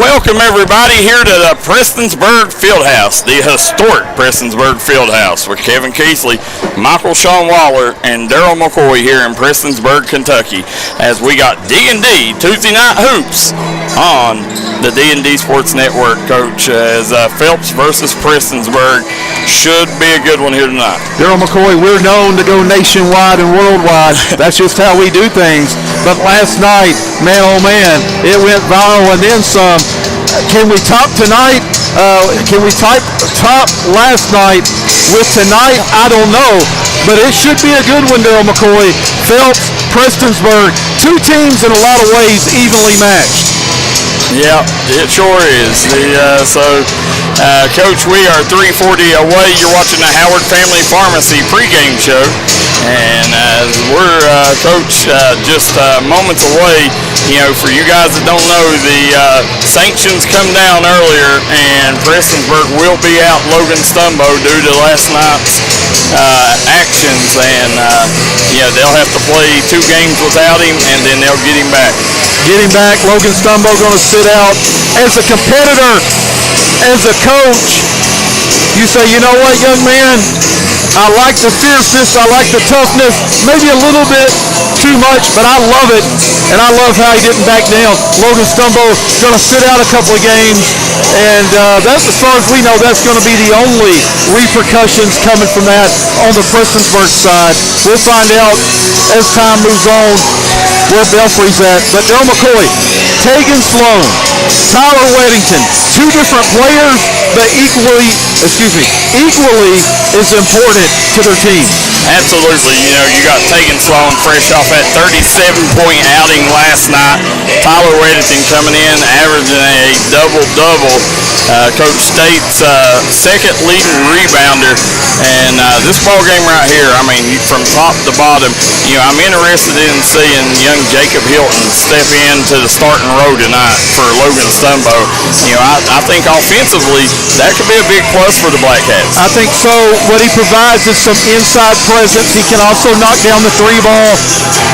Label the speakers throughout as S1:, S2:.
S1: Welcome everybody here to the Prestonsburg Fieldhouse, the historic Prestonsburg Fieldhouse with Kevin Keathley, Michael Shawn Waller, and Darryl McCoy here in Prestonsburg, Kentucky, as we got D&D Tuesday Night Hoops on the D&D Sports Network, Coach, as Phelps versus Prestonsburg. Should be a good one here tonight.
S2: Darryl McCoy, we're known to go nationwide and worldwide. That's just how we do things. But last night, man, oh man, it went viral and then some. Can we top tonight? Can we top last night with tonight? I don't know. But it should be a good one, Darryl McCoy. Phelps, Prestonsburg, two teams in a lot of ways evenly matched.
S1: Yeah, it sure is. Coach, we are 3:40 away. You're watching the Howard Family Pharmacy pregame show. And we're, Coach, just moments away. You know, for you guys that don't know, the sanctions come down earlier, and Prestonsburg will be out Logan Stumbo due to last night's actions. And, they'll have to play 2 games without him, and then they'll get him back.
S2: Logan Stumbo going to sit out. As a competitor, as a coach, you say, you know what, young man, I like the fierceness, I like the toughness, maybe a little bit too much, but I love it, and I love how he didn't back down. Logan Stumbo going to sit out a couple of games, and that's, as far as we know, that's going to be the only repercussions coming from that on the Prestonsburg side. We'll find out as time moves on where Belfry's at. But Darryl McCoy, Tegan Sloan, Tyler Weddington, 2 different players, but equally as important to their team.
S1: Absolutely. You know, you got Tegan Sloan fresh off that 37-point outing last night. Tyler Weddington coming in, averaging a double-double. Coach State's second leading rebounder. And this ball game right here, I mean, from top to bottom, you know, I'm interested in seeing young Jacob Hilton step into the starting row tonight for Logan Stumbo. You know, I think offensively, that could be a big plus for the Black Hats.
S2: I think so. What he provides is some inside presence. He can also knock down the 3 ball.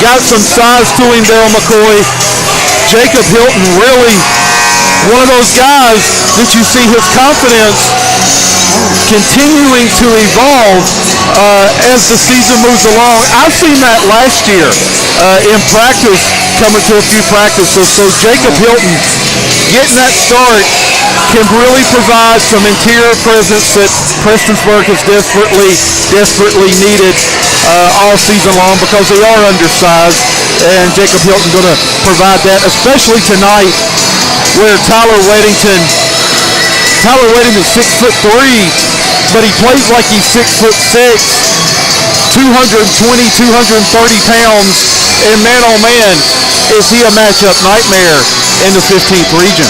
S2: Got some size to him, Darryl McCoy. Jacob Hilton, really one of those guys that you see his confidence continuing to evolve as the season moves along. I've seen that last year in practice, coming to a few practices. So Jacob Hilton getting that start can really provide some interior presence that Prestonsburg has desperately needed all season long, because they are undersized, and Jacob Hilton going to provide that, especially tonight where Tyler Weddington's 6'3", but he plays like he's 6'6", 220, 230 pounds, and man, oh man, is he a matchup nightmare in the 15th region.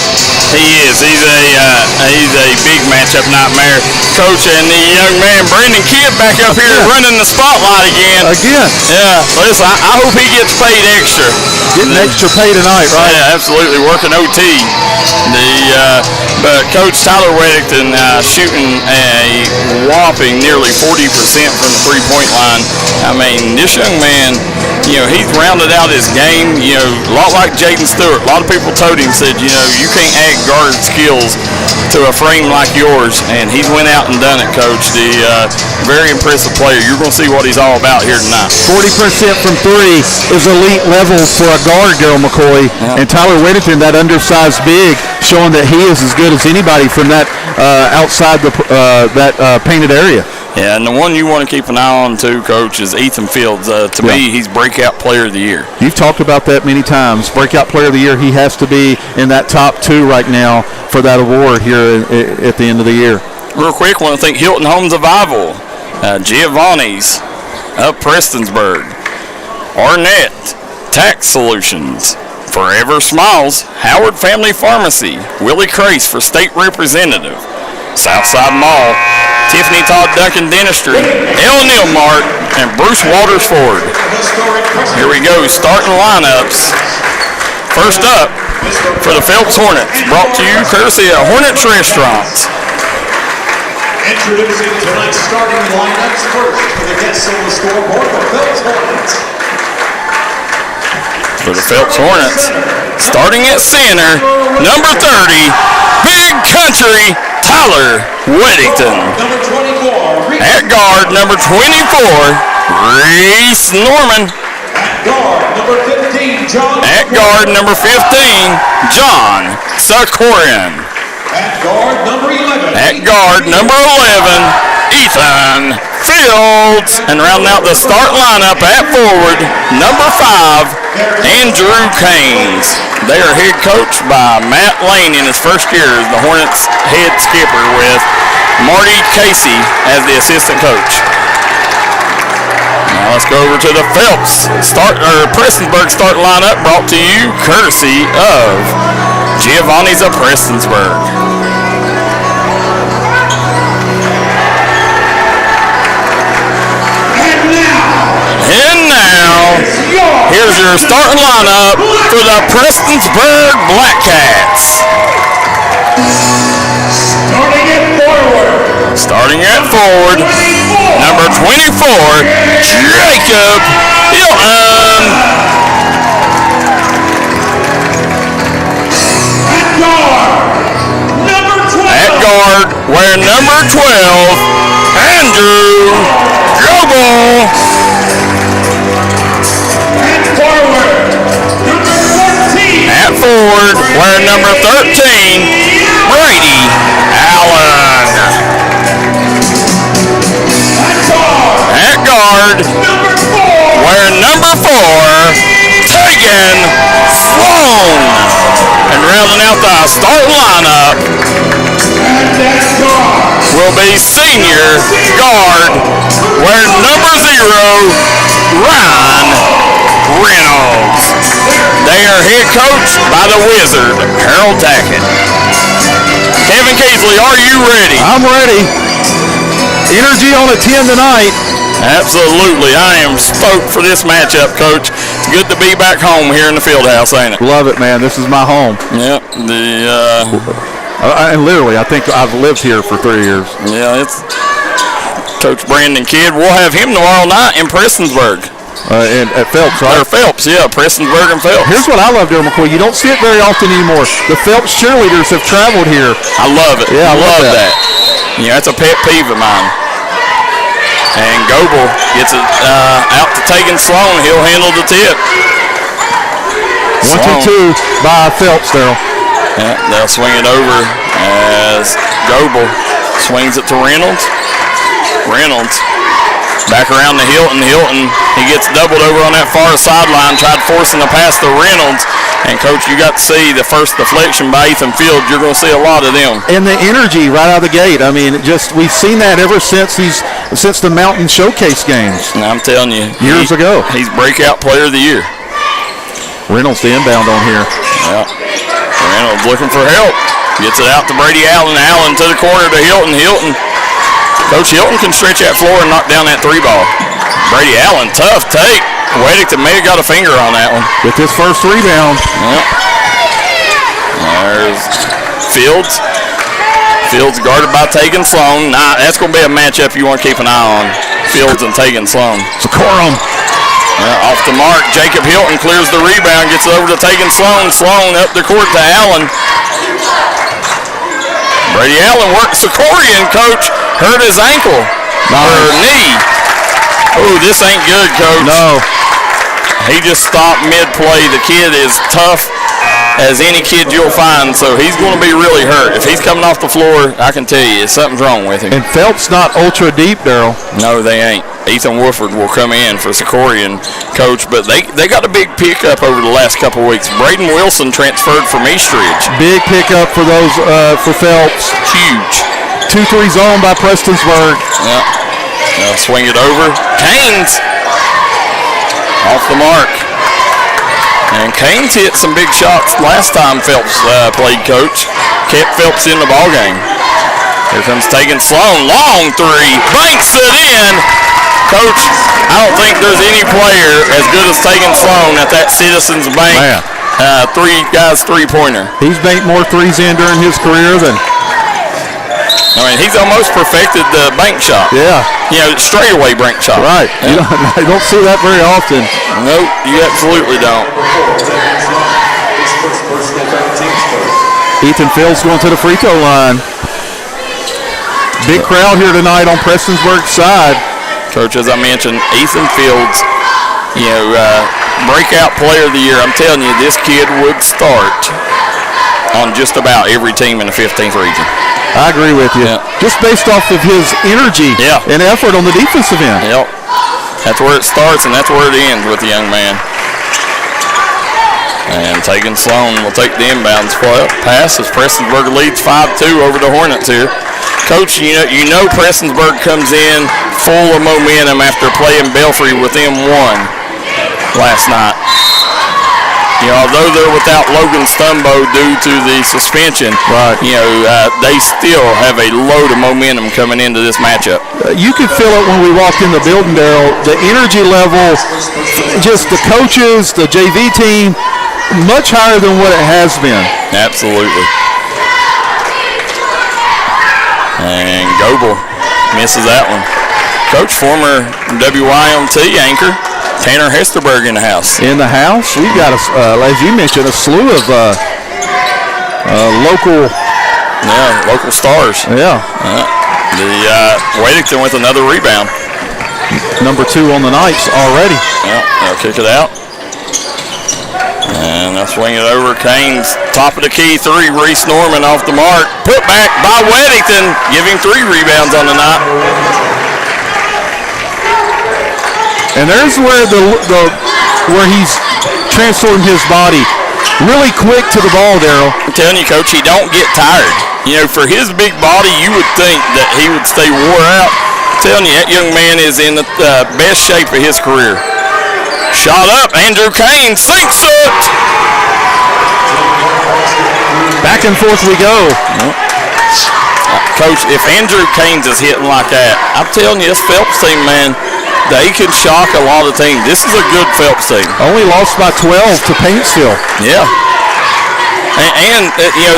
S1: He is. He's a big matchup nightmare, Coach. And the young man, Brandon Kidd, back up here running the spotlight again. Yeah. Listen, I hope he gets paid extra.
S2: Getting extra pay tonight, right?
S1: Yeah, absolutely. Working OT. But Coach Tyler Weddington shooting a whopping nearly 40% from the 3-point line. I mean, this young man, you know, he's rounded out his game, you know, a lot like Jaden Stewart. A lot of people told him, said, you know, you can't add guard skills to a frame like yours, and he's went out and done it, Coach. The very impressive player. You're going to see what he's all about here tonight.
S2: 40% from 3 is elite level for a guard, Darryl McCoy. Yeah. And Tyler Weddington, that undersized big, showing that he is as good as anybody from that outside that painted area.
S1: Yeah, and the one you want to keep an eye on, too, Coach, is Ethan Fields. To me, he's Breakout Player of the Year.
S2: You've talked about that many times. Breakout Player of the Year, he has to be in that top 2 right now for that award here at the end of the year.
S1: Real quick, I want to thank Hilton Home Survival, Giovanni's of Prestonsburg, Arnett Tax Solutions, Forever Smiles, Howard Family Pharmacy, Willie Crace for State Representative, Southside Mall, Tiffany Todd Duncan Dentistry, L. Neal Mart, and Bruce Waters Ford. Here we go, starting lineups. First up, for the Phelps Hornets, brought to you courtesy of Hornets Restaurants.
S3: Introducing tonight's starting lineups. First, for the guests on the scoreboard, the Phelps Hornets.
S1: for the Phelps Hornets. Starting at center, number 30, Big Country, Tyler Weddington. At guard, number 24, Reese Norman. At guard, number 15, John Sakorian. At guard, number 11, Ethan Fields. And rounding out the start lineup at forward, number 5, Andrew Caines. They are head coached by Matt Lane in his first year as the Hornets head skipper, with Marty Casey as the assistant coach. Now let's go over to the Phelps Prestonsburg start lineup, brought to you courtesy of Giovanni's of Prestonsburg. And now, here's your starting lineup for the Prestonsburg Black Cats. Starting at forward, number 24, Jacob Hilton. At guard, wearing number 12, Andrew Goebel. At forward, wearing number 13, Brady Allen. At guard, wearing number 4, Tegan Sloan. And rounding out the starting lineup will be senior guard, wearing number 0, Ryan Reynolds. They are head coached by the Wizard, Harold Tackett. Kevin Keathley, are you ready?
S2: I'm ready. Energy on a 10 tonight.
S1: Absolutely. I am stoked for this matchup, Coach. It's good to be back home here in the field house, ain't it?
S2: Love it, man. This is my home.
S1: Yep.
S2: And literally, I think I've lived here for 3 years.
S1: Yeah, it's Coach Brandon Kidd. We'll have him tomorrow night in Prestonsburg.
S2: And at Phelps, right?
S1: Or Phelps, yeah, Prestonsburg and Phelps.
S2: Here's what I love, Darryl McCoy. You don't see it very often anymore. The Phelps cheerleaders have traveled here.
S1: I love it.
S2: Yeah, I love that.
S1: Yeah, that's a pet peeve of mine. And Goebel gets it out to Tegan Sloan. He'll handle the tip.
S2: 1-2 by Phelps, Darryl.
S1: Yeah, they'll swing it over as Goebel swings it to Reynolds. Reynolds back around to Hilton. Hilton, he gets doubled over on that far sideline, tried forcing a pass to Reynolds. And, Coach, you got to see the first deflection by Ethan Fields. You're going to see a lot of them.
S2: And the energy right out of the gate. I mean, we've seen that ever since the Mountain Showcase games.
S1: And I'm telling you.
S2: Years ago.
S1: He's breakout player of the year.
S2: Reynolds the inbound on here.
S1: Yeah. Reynolds looking for help. Gets it out to Brady Allen. Allen to the corner to Hilton. Hilton. Coach Hilton can stretch that floor and knock down that 3-ball. Brady Allen, tough take. Weddington may have got a finger on that one.
S2: With his first rebound.
S1: Yep. There's Fields. Fields guarded by Tegan Sloan. Nah, that's going to be a matchup you want to keep an eye on. Fields and Tegan Sloan.
S2: Socorum.
S1: Off the mark, Jacob Hilton clears the rebound, gets it over to Tegan Sloan. Sloan up the court to Allen. Brady Allen works Sakorian, Coach. Hurt his ankle. Or knee. Oh, this ain't good, Coach.
S2: No.
S1: He just stopped mid-play. The kid is tough as any kid you'll find, so he's going to be really hurt. If he's coming off the floor, I can tell you, something's wrong with him.
S2: And Phelps not ultra deep, Darryl.
S1: No, they ain't. Ethan Wolford will come in for Sakorian, Coach, but they got a big pickup over the last couple of weeks. Braden Wilson transferred from Eastridge.
S2: Big pickup for those for Phelps.
S1: Huge.
S2: 2-3 zone by Prestonsburg.
S1: Yep. They'll swing it over. Caines off the mark. And Caines hit some big shots last time Phelps played, Coach. Kept Phelps in the ballgame. Here comes Tegan Sloan. Long 3. Banks it in. Coach, I don't think there's any player as good as Tegan Sloan at that Citizens Bank three-pointer.
S2: He's banked more threes in during his career than
S1: I mean, he's almost perfected the bank shot.
S2: Yeah.
S1: Straightaway bank shot.
S2: Right. Yeah. You don't see that very often.
S1: Nope, you absolutely don't.
S2: Ethan Fields going to the free throw line. Big crowd here tonight on Prestonsburg's side.
S1: Coach, as I mentioned, Ethan Fields, breakout player of the year. I'm telling you, this kid would start on just about every team in the 15th region.
S2: I agree with you.
S1: Yeah.
S2: Just based off of his energy and effort on the defensive end.
S1: Yep. That's where it starts and that's where it ends with the young man. And Tegan Sloan will take the inbounds pass as Prestonsburg leads 5-2 over the Hornets here. Coach, you know Prestonsburg comes in full of momentum after playing Belfry within one last night. Although they're without Logan Stumbo due to the suspension, they still have a load of momentum coming into this matchup.
S2: You could feel it when we walked in the building, Darryl. The energy level, just the coaches, the JV team, much higher than what it has been.
S1: Absolutely. And Goebel misses that one. Coach, former WYMT anchor, Tanner Hesterberg in the house.
S2: In the house, we've got, as you mentioned, a slew of local
S1: stars.
S2: Yeah.
S1: Wadington with another rebound.
S2: Number 2 on the Knights already.
S1: Yeah, they'll kick it out. And they'll swing it over. Kane's top of the key 3. Reese Norman off the mark. Put back by Weddington, giving 3 rebounds on the night.
S2: And there's where where he's transformed his body. Really quick to the ball, Darryl.
S1: I'm telling you, Coach, he don't get tired. For his big body, you would think that he would stay wore out. I'm telling you, that young man is in the best shape of his career. Shot up, Andrew Kane sinks it.
S2: Back and forth we go.
S1: Coach, if Andrew Kane's is hitting like that, I'm telling you, this Phelps team, man, they can shock a lot of teams. This is a good Phelps team.
S2: Only lost by 12 to Paintsville.
S1: Yeah. And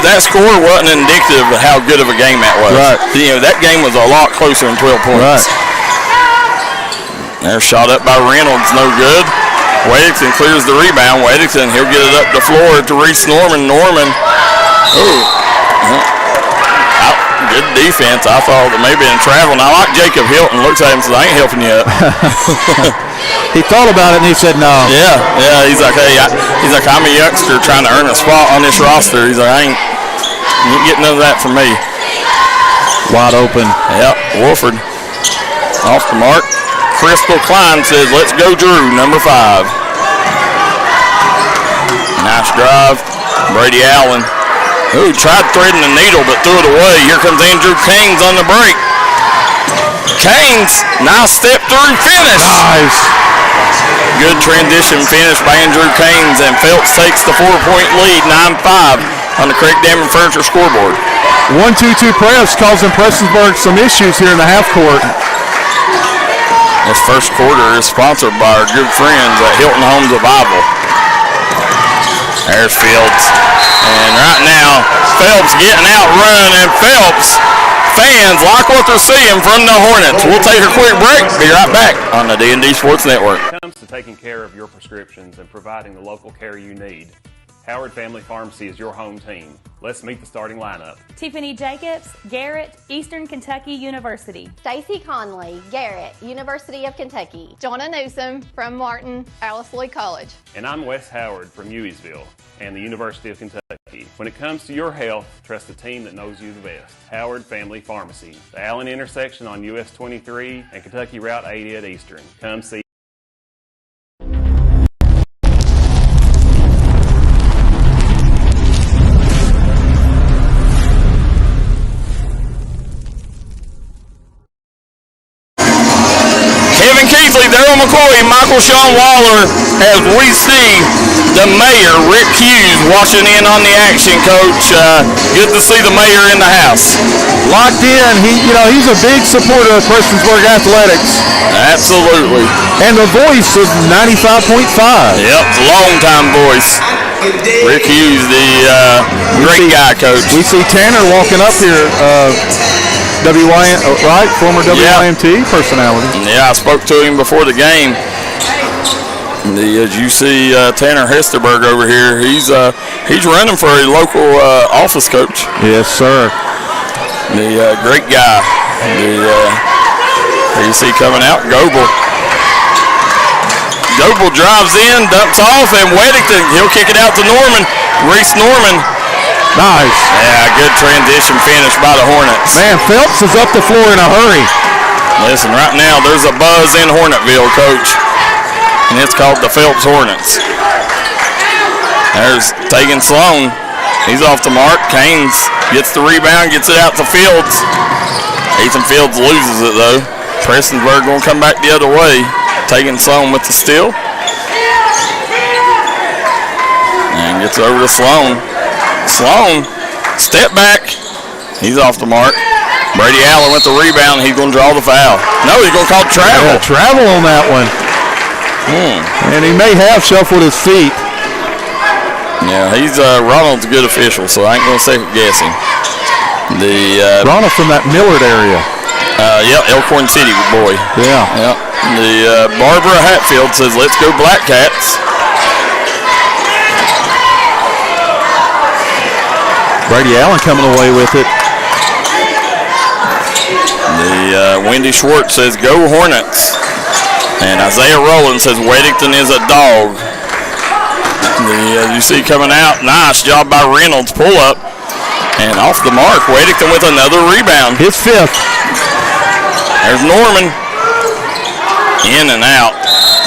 S1: that score wasn't indicative of how good of a game that was.
S2: Right.
S1: That game was a lot closer than 12 points.
S2: Right.
S1: They're shot up by Reynolds, no good. Weddington clears the rebound. Weddington, he'll get it up the floor to Reese Norman. Good defense. I thought that maybe in travel. And I like Jacob Hilton. Looks at him and says, I ain't helping you up.
S2: He thought about it and he said no.
S1: Yeah. He's like, hey, I'm a youngster trying to earn a spot on this roster. He's like, you ain't getting none of that from me.
S2: Wide open.
S1: Yep. Wolford off the mark. Crystal Klein says, let's go, Drew, number 5. Nice drive. Brady Allen. Tried threading the needle but threw it away. Here comes Andrew Kanes on the break. Kanes, nice step through finish.
S2: Nice.
S1: Good transition finish by Andrew Kanes, and Phelps takes the 4-point lead, 9-5 on the Craig Damon Furniture scoreboard.
S2: 1-2-2 press causing Prestonsburg some issues here in the half court.
S1: This first quarter is sponsored by our good friends at Hilton Homes Revival. There's Fields. And right now, Phelps getting outrun, and Phelps fans like what they're seeing from the Hornets. We'll take a quick break. Be right back on the D&D Sports Network.
S3: When it comes to taking care of your prescriptions and providing the local care you need, Howard Family Pharmacy is your home team. Let's meet the starting lineup.
S4: Tiffany Jacobs, Garrett, Eastern Kentucky University.
S5: Stacey Conley, Garrett, University of Kentucky.
S6: Jonna Newsom from Martin, Alice Lee College.
S3: And I'm Wes Howard from Hueysville and the University of Kentucky. When it comes to your health, trust the team that knows you the best. Howard Family Pharmacy, the Allen intersection on US 23 and Kentucky Route 80 at Eastern. Come see.
S1: Keathley, Darryl McCoy, Michael Shawn Waller, as we see the mayor, Rick Hughes, watching in on the action, Coach. Good to see the mayor in the house.
S2: Locked in. He's a big supporter of Prestonsburg athletics.
S1: Absolutely.
S2: And the voice of 95.5.
S1: Yep, long-time voice. Rick Hughes, the great guy, Coach.
S2: We see Tanner walking up here. right? Former WYMT personality.
S1: Yeah, I spoke to him before the game. As you see, Tanner Hesterberg over here, he's running for a local office coach.
S2: Yes, sir.
S1: The great guy. There you see coming out, Goebel. Goebel drives in, dumps off, and Weddington, he'll kick it out to Norman. Reese Norman.
S2: Nice.
S1: Yeah, good transition finish by the Hornets.
S2: Man, Phelps is up the floor in a hurry.
S1: Listen, right now there's a buzz in Hornetville, Coach, and it's called the Phelps Hornets. There's Tegan Sloan. He's off the mark. Canes gets the rebound, gets it out to Fields. Ethan Fields loses it, though. Prestonsburg going to come back the other way. Tegan Sloan with the steal. And gets it over to Sloan. Sloan, step back. He's off the mark. Brady Allen with the rebound. He's going to draw the foul. No, he's going to call travel.
S2: Yeah, travel on that one. And he may have shuffled his feet.
S1: Yeah, he's Ronald's a good official, so I ain't going to second guess him.
S2: Ronald from that Millard area.
S1: Yeah, Elkhorn City boy.
S2: Yeah.
S1: Yep. The Barbara Hatfield says, "Let's go Black Cats."
S2: Brady Allen coming away with it.
S1: The Wendy Schwartz says, "Go Hornets." And Isaiah Rowland says, "Weddington is a dog." You see coming out, nice job by Reynolds, pull up. And off the mark, Weddington with another rebound.
S2: His fifth.
S1: There's Norman. In and out.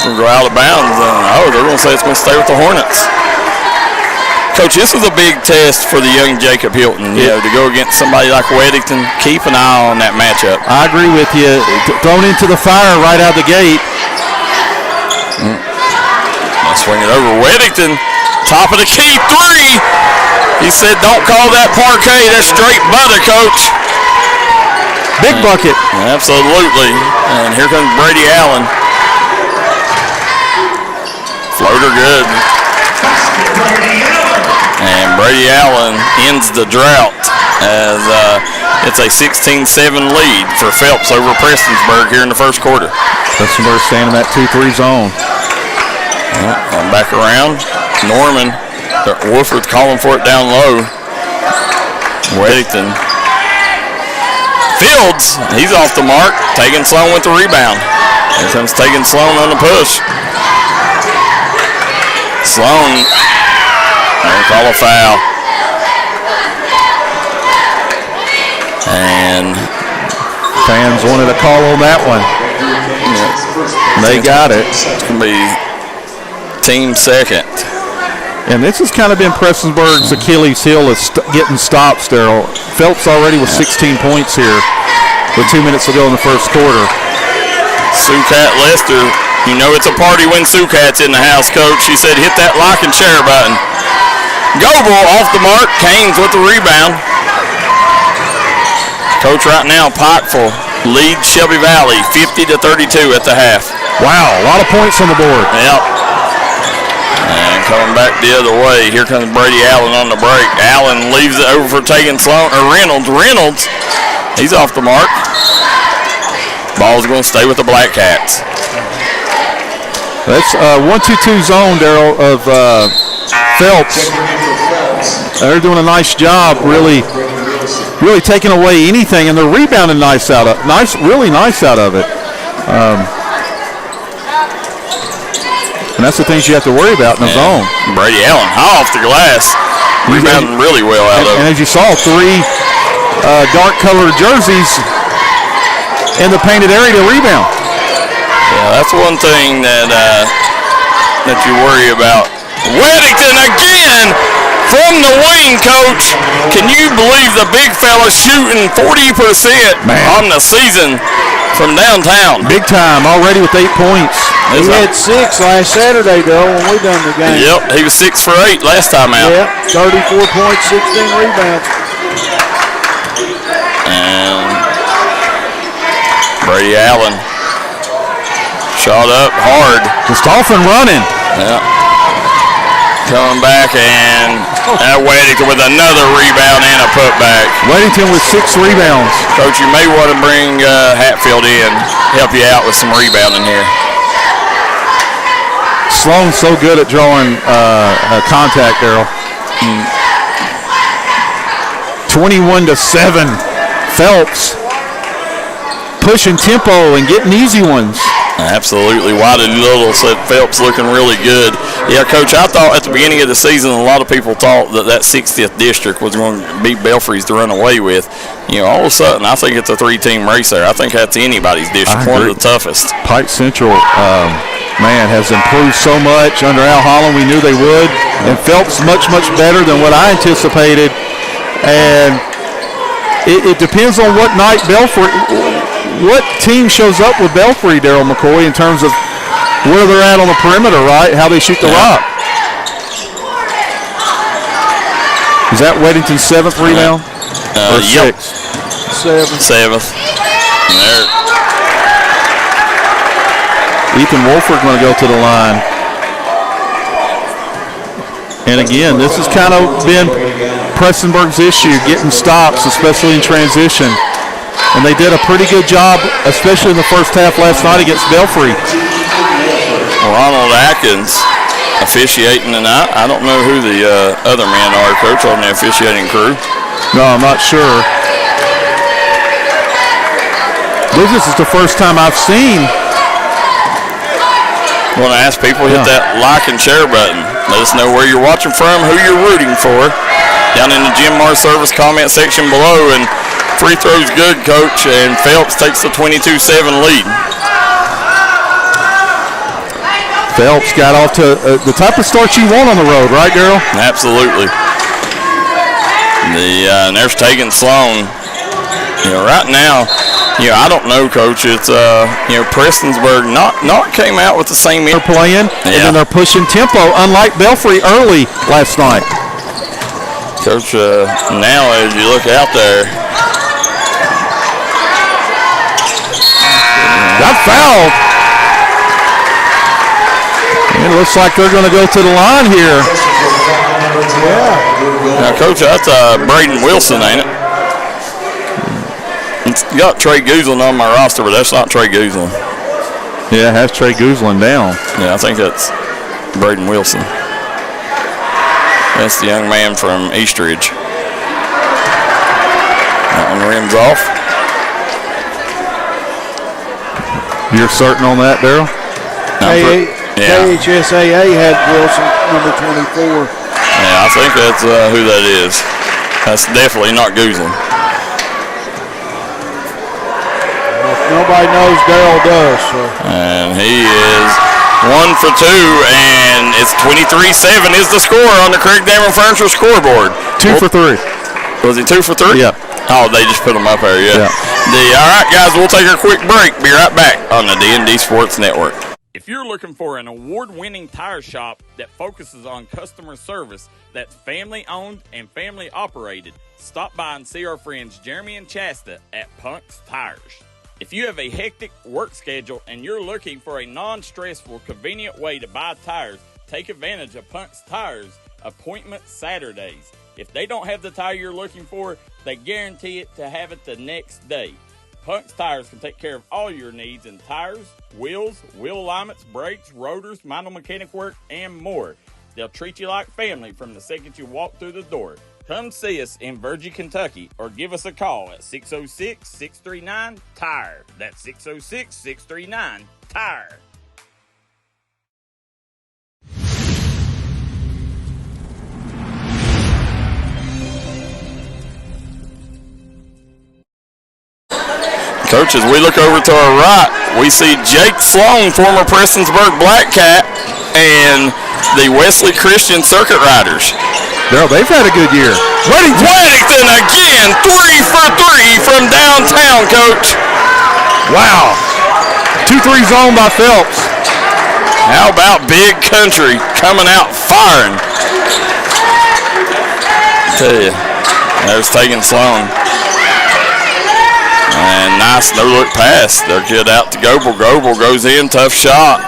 S1: Going to go out of bounds. They're going to say it's going to stay with the Hornets. Coach, this was a big test for the young Jacob Hilton, to go against somebody like Weddington. Keep an eye on that matchup.
S2: I agree with you. Thrown into the fire right out the gate.
S1: Swing it over. Weddington, top of the key, three. He said, "Don't call that parquet. That's straight butter, Coach."
S2: Big bucket.
S1: Absolutely. And here comes Brady Allen. Floater good. And Brady Allen ends the drought as it's a 16-7 lead for Phelps over Prestonsburg here in the first quarter.
S2: Prestonsburg staying in that 2-3 zone.
S1: I'm back around. Norman, Wolford's calling for it down low. Weddington. Fields, he's off the mark. Tegan Sloan with the rebound. Here comes Tegan Sloan on the push. Sloan, they'll call a foul. And
S2: fans wanted a call on that one. They got it.
S1: It's going to be team second.
S2: And this has kind of been Prestonsburg's Achilles heel is getting stops, Darryl. Phelps already with 16 points here with 2 minutes to go in the first quarter.
S1: Sucat Lester, you know it's a party when Sucat's in the house, Coach. She said hit that like and share button. Goebel off the mark. Canes with the rebound. Coach, right now, Pikeville leads Shelby Valley 50-32 at the half.
S2: Wow, a lot of points on the board.
S1: Yep. And coming back the other way, here comes Brady Allen on the break. Allen leaves it over for Tegan Sloan, or Reynolds. Reynolds, he's off the mark. Ball's going to stay with the Black Cats.
S2: That's 1-2-2 zone, Darryl, of Phelps. They're doing a nice job, really taking away anything, and they're rebounding really nice out of it. And that's the things you have to worry about in the zone.
S1: Brady Allen, high off the glass, rebounding really well out of it.
S2: And as you saw, 3 dark-colored jerseys in the painted area to rebound.
S1: Yeah, that's one thing that you worry about. Weddington again from the wing, Coach. Can you believe the big fella shooting 40% on the season from downtown?
S2: Big time already with 8 points.
S7: He had 6 last Saturday, though, when we done the game.
S1: Yep, he was 6 for 8 last time out.
S7: Yep, 34 points, 16 rebounds.
S1: And Brady Allen shot up hard.
S2: Just off and running.
S1: Yeah. Coming back, and Weddington with another rebound and a putback.
S2: Weddington with 6 rebounds.
S1: Coach, you may want to bring Hatfield in, help you out with some rebounding here.
S2: Sloan's so good at drawing contact, Darryl. 21-7. Phelps pushing tempo and getting easy ones.
S1: Absolutely. Wiley Little said Phelps looking really good. Yeah, Coach, I thought at the beginning of the season a lot of people thought that 60th district was going to be Belfry's to run away with. You know, all of a sudden, I think it's a 3-team race there. I think that's anybody's district, one of the toughest.
S2: Pike Central, man, has improved so much under Al Holland. We knew they would. And Phelps much, much better than what I anticipated. And it depends on what night Belfry, what team shows up with Belfry, Darryl McCoy, in terms of where they're at on the perimeter, right? How they shoot the rock. Is that Weddington's 7th rebound? Or 6th?
S1: 7th. And there.
S2: Ethan Wolford going to go to the line. And again, this has kind of been Prestonsburg's issue, getting stops, especially in transition. And they did a pretty good job, especially in the first half last night against Belfry.
S1: Ronald Atkins officiating tonight. I don't know who the other men are, Coach, on the officiating crew.
S2: No, I'm not sure. This is the first time I've seen.
S1: I want to ask people, hit that like and share button. Let us know where you're watching from, who you're rooting for. Down in the Jim Mar Service comment section below. And free throws good, Coach, and Phelps takes the 22-7 lead.
S2: Phelps got off to the type of start you want on the road, right, Darryl?
S1: Absolutely. And there's Tegan Sloan. You know, right now, you know, I don't know, Coach. It's you know, Prestonsburg not came out with the same.
S2: They're playing, and then they're pushing tempo, unlike Belfry early last night.
S1: Coach, now as you look out there,
S2: got fouled. It looks like they're going to go to the line here.
S1: Now, Coach, that's Braden Wilson, ain't it? It's got Trey Guzlin on my roster, but that's not Trey Guzlin.
S2: Yeah, it has Trey Guzlin down.
S1: Yeah, I think that's Braden Wilson. That's the young man from Eastridge. That one rims off.
S2: You're certain on that, Darryl?
S7: KHSAA had Wilson, number 24.
S1: Yeah, I think that's who that is. That's definitely not Guzlin.
S7: Nobody knows, Darryl does. So.
S1: And he is 1 for 2, and it's 23-7 is the score on the Craig Damon Furniture scoreboard.
S2: 2 for 3.
S1: Was he 2 for 3?
S2: Yeah.
S1: Oh, they just put them up there, yeah. All right, guys, we'll take a quick break. Be right back on the D&D Sports Network. If you're looking for an award-winning tire shop that focuses on customer service that's family-owned and family-operated, stop by and see our friends Jeremy and Chasta at Punk's Tires. If you have a hectic work schedule and you're looking for a non-stressful, convenient way to buy tires, take advantage of Punk's Tires Appointment Saturdays. If they don't have the tire you're looking for, they guarantee it to have it the next day. Punk's Tires can take care of all your needs in tires, wheels, wheel alignments, brakes, rotors, minor mechanic work, and more. They'll treat you like family from the second you walk through the door. Come see us in Virgie, Kentucky, or give us a call at 606-639-TIRE. That's 606-639-TIRE. Coach, as we look over to our right, we see Jake Sloan, former Prestonsburg Black Cat, and the Wesley Christian Circuit Riders.
S2: Darryl, they've had a good year.
S1: Weddington again, 3 for 3 from downtown, Coach.
S2: Wow. 2-3 zone by Phelps.
S1: How about Big Country coming out firing? I tell you, there's Tegan Sloan. And nice no-look pass. They'll get out to Goebel. Goebel goes in, tough shot.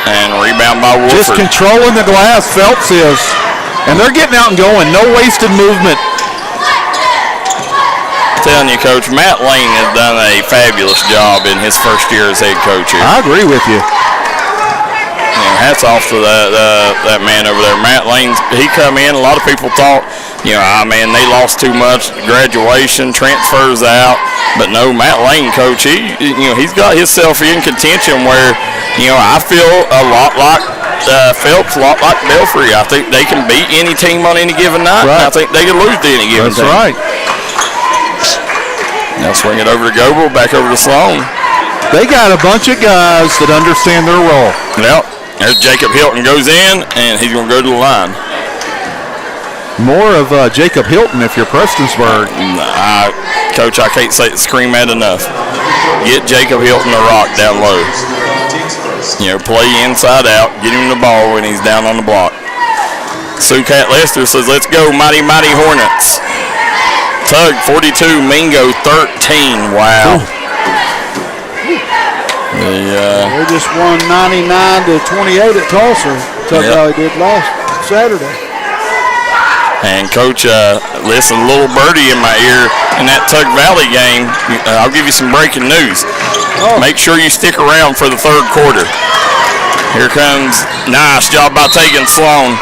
S1: And rebound by Wolford.
S2: Just controlling the glass, Phelps is. And they're getting out and going. No wasted movement.
S1: Telling you, Coach, Matt Lane has done a fabulous job in his first year as head coach here.
S2: I agree with you.
S1: And hats off to that man over there. Matt Lane, he come in, a lot of people thought, they lost too much, graduation, transfers out. But no, Matt Lane, Coach, he's got himself in contention where, I feel a lot like Phelps, a lot like Belfry. I think they can beat any team on any given night.
S2: Right.
S1: And I think they can lose to any given team.
S2: That's right.
S1: Now swing it over to Goebel, back over to Sloan.
S2: They got a bunch of guys that understand their role.
S1: Yep. There's Jacob Hilton goes in, and he's going to go to the line.
S2: More of Jacob Hilton if you're Prestonsburg.
S1: Coach, I can't scream that enough. Get Jacob Hilton the rock down low. Play inside out, get him the ball when he's down on the block. Sue Cat Lester says, let's go, mighty, mighty Hornets. Tug 42, Mingo 13. Wow.
S7: They just won 99-28 at Tulsa. Tug Valley did last Saturday.
S1: And Coach, listen, a little birdie in my ear in that Tug Valley game. I'll give you some breaking news. Make sure you stick around for the third quarter. Here comes, nice job by taking Sloan.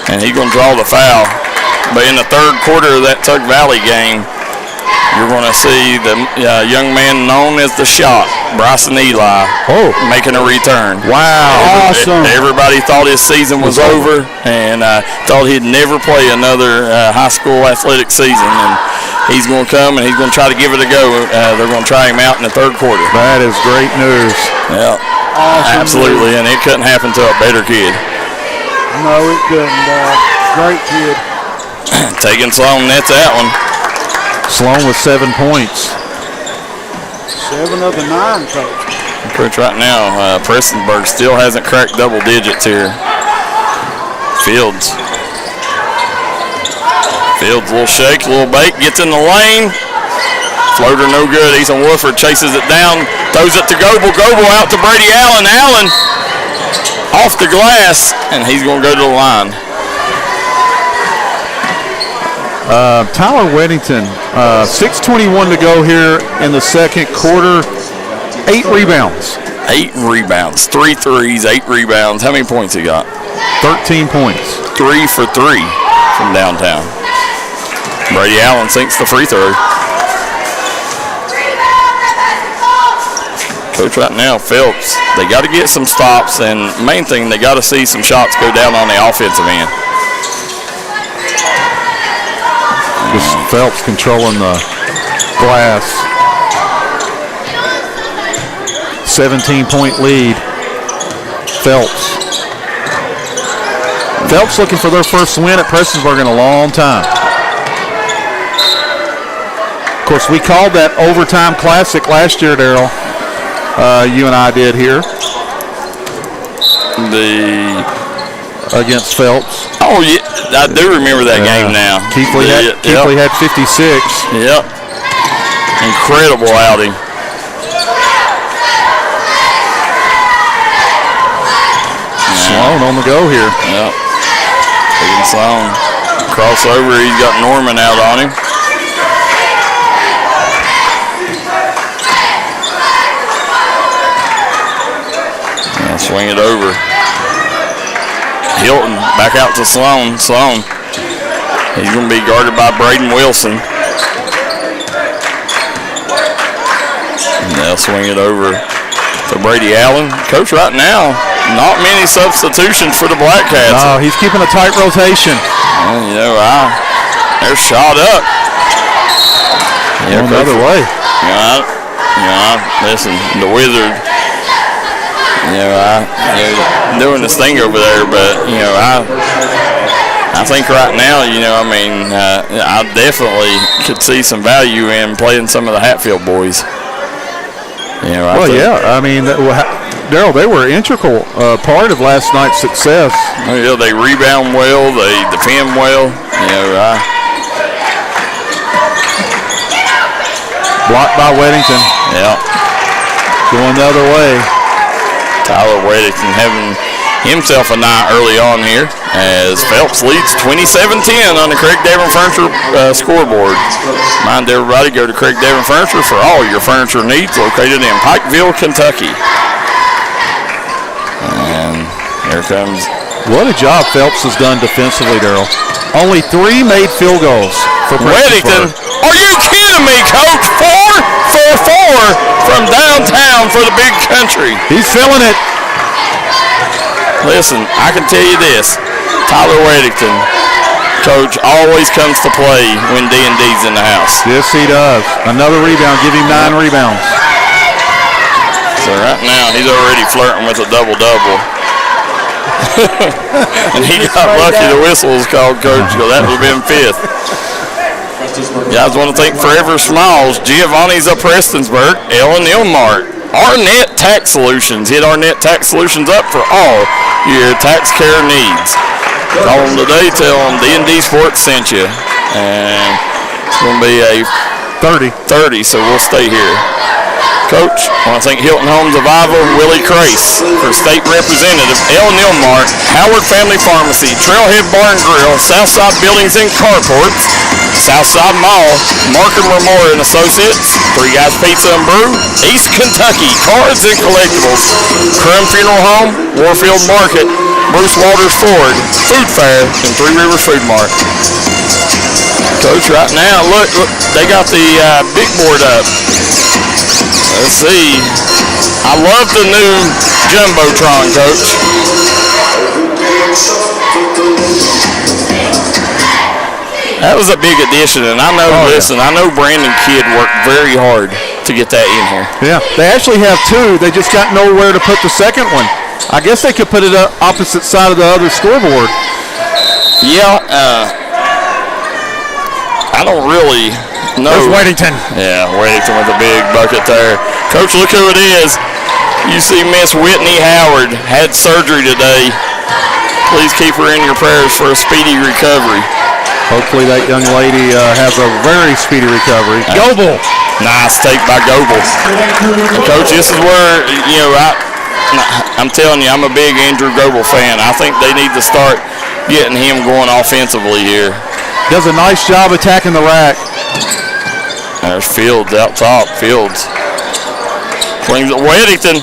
S1: And he's going to draw the foul. But in the third quarter of that Tug Valley game, you're going to see the young man known as the Shot, Bryson Eli, making a return.
S2: Wow.
S7: Awesome.
S1: Everybody thought his season was over and thought he'd never play another high school athletic season. And he's going to come and he's going to try to give it a go. They're going to try him out in the third quarter.
S2: That is great news.
S1: Yeah,
S7: Awesome
S1: absolutely. And it couldn't happen to a better kid.
S7: No, it couldn't. Great kid.
S1: Taking Sloan, nets that one.
S2: Sloan with 7 points.
S7: 7 of the 9, Coach.
S1: Coach, right now, Prestonsburg still hasn't cracked double digits here. Fields, a little shake, a little bake, gets in the lane. Floater no good. Ethan Woodford chases it down, throws it to Goebel. Goebel out to Brady Allen. Allen off the glass, and he's going to go to the line.
S2: Tyler Weddington, 6:21 to go here in the second quarter. 8 rebounds.
S1: 8 rebounds, 3 threes, 8 rebounds. How many points he got?
S2: 13 points.
S1: 3 for 3 from downtown. Brady Allen sinks the free throw. Coach, right now, Phelps, they got to get some stops, and main thing, they got to see some shots go down on the offensive end.
S2: Just Phelps controlling the glass. 17-point lead. Phelps. Phelps looking for their first win at Prestonsburg in a long time. Of course, we called that overtime classic last year, Darryl. You and I did here. Against Phelps.
S1: Oh, yeah, I do remember that game now.
S2: Keathley had 56.
S1: Yep. Incredible outing.
S2: Sloan on the go here.
S1: Yep. Taking Sloan. Crossover, he's got Norman out on him. Now swing it over. Hilton back out to Sloan. Sloan. He's going to be guarded by Braden Wilson. And they'll swing it over to Brady Allen. Coach, right now, not many substitutions for the Black Cats.
S2: No, he's keeping a tight rotation.
S1: Well, they're shot up.
S2: Yeah, another way.
S1: Listen, the Wizard, doing this thing over there, but, I think right now, I definitely could see some value in playing some of the Hatfield boys.
S2: Darryl, they were an integral part of last night's success.
S1: Oh, yeah, they rebound well, they defend well.
S2: Blocked by Weddington.
S1: Yeah.
S2: Going the other way.
S1: Tyler Weddington having himself a night early on here as Phelps leads 27-10 on the Craig Davin Furniture scoreboard. Mind everybody, go to Craig Davin Furniture for all your furniture needs, located in Pikeville, Kentucky. And here comes.
S2: What a job Phelps has done defensively, Darryl. Only 3 made field goals for
S1: Weddington. Are you kidding me, Coach? 4 for 4 from downtown for the big country.
S2: He's feeling it.
S1: Listen, I can tell you this. Tyler Weddington, Coach, always comes to play when D&D's in the house.
S2: Yes, he does. Another rebound. Give him 9 rebounds.
S1: So right now, he's already flirting with a double-double. And he got lucky the whistle was called, Coach, because that would have been 5th. You guys want to thank Forever Smiles, Giovanni's of Prestonsburg, L&M Mart, Arnett Tax Solutions. Hit Arnett Tax Solutions up for all your tax care needs. Call them today, tell them D&D Sports sent you. And it's going to be a 30, so we'll stay here. Coach, I want to thank Hilton Homes of Ivor, Willie Crace for State Representative, L&M Mart, Howard Family Pharmacy, Trailhead Bar and Grill, Southside Buildings and Carports, Southside Mall, Markham Memorial and Associates, Three Guys Pizza and Brew, East Kentucky Cards and Collectibles, Crum Funeral Home, Warfield Market, Bruce Waters Ford, Food Fair, and Three Rivers Food Mart. Coach, right now, look they got the big board up. Let's see. I love the new Jumbotron, Coach. That was a big addition, and I know, I know Brandon Kidd worked very hard to get that in here.
S2: Yeah, they actually have 2. They just got nowhere to put the second one. I guess they could put it up opposite side of the other scoreboard.
S1: Yeah, I don't really know.
S2: There's Weddington.
S1: Yeah, Weddington with a big bucket there. Coach, look who it is. You see Miss Whitney Howard had surgery today. Please keep her in your prayers for a speedy recovery.
S2: Hopefully that young lady has a very speedy recovery. Goebel.
S1: Nice take by Goebel. And Coach, this is where, I'm telling you, I'm a big Andrew Goebel fan. I think they need to start getting him going offensively here.
S2: Does a nice job attacking the rack.
S1: There's Fields out top. Fields cleans it. Weddington.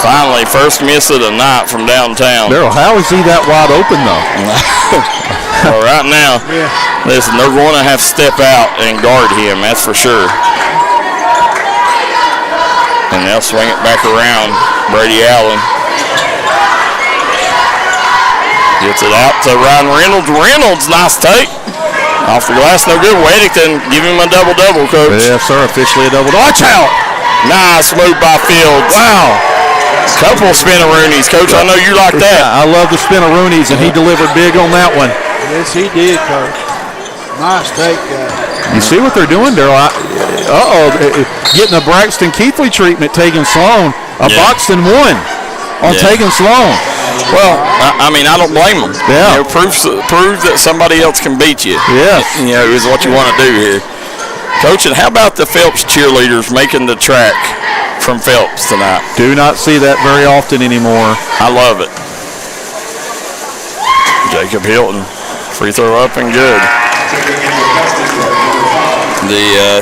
S1: Finally, first miss of the night from downtown.
S2: Darryl, how is he that wide open, though?
S1: Well, right now, listen, they're going to have to step out and guard him, that's for sure. And they'll swing it back around. Brady Allen gets it out to Ryan Reynolds. Reynolds, nice take. Off the glass, no good. Weddington, give him a double-double, Coach.
S2: Yes, sir, officially a double-double. Watch out!
S1: Nice move by Fields.
S2: Wow.
S1: Couple spin-a-roonies, Coach. I know you like that.
S2: Yeah, I love the spin-a-roonies, and he delivered big on that one.
S7: Yes, he did, Coach. Nice take, guys.
S2: You see what they're doing, Darryl? Getting a Braxton Keathley treatment, taking Sloan. A Buxton won on taking Sloan.
S1: Well, I mean, I don't blame them.
S2: Yeah.
S1: Prove that somebody else can beat you.
S2: Yes.
S1: Is what you want to do here. Coach, and how about the Phelps cheerleaders making the track from Phelps tonight?
S2: Do not see that very often anymore.
S1: I love it. Jacob Hilton, free throw up and good.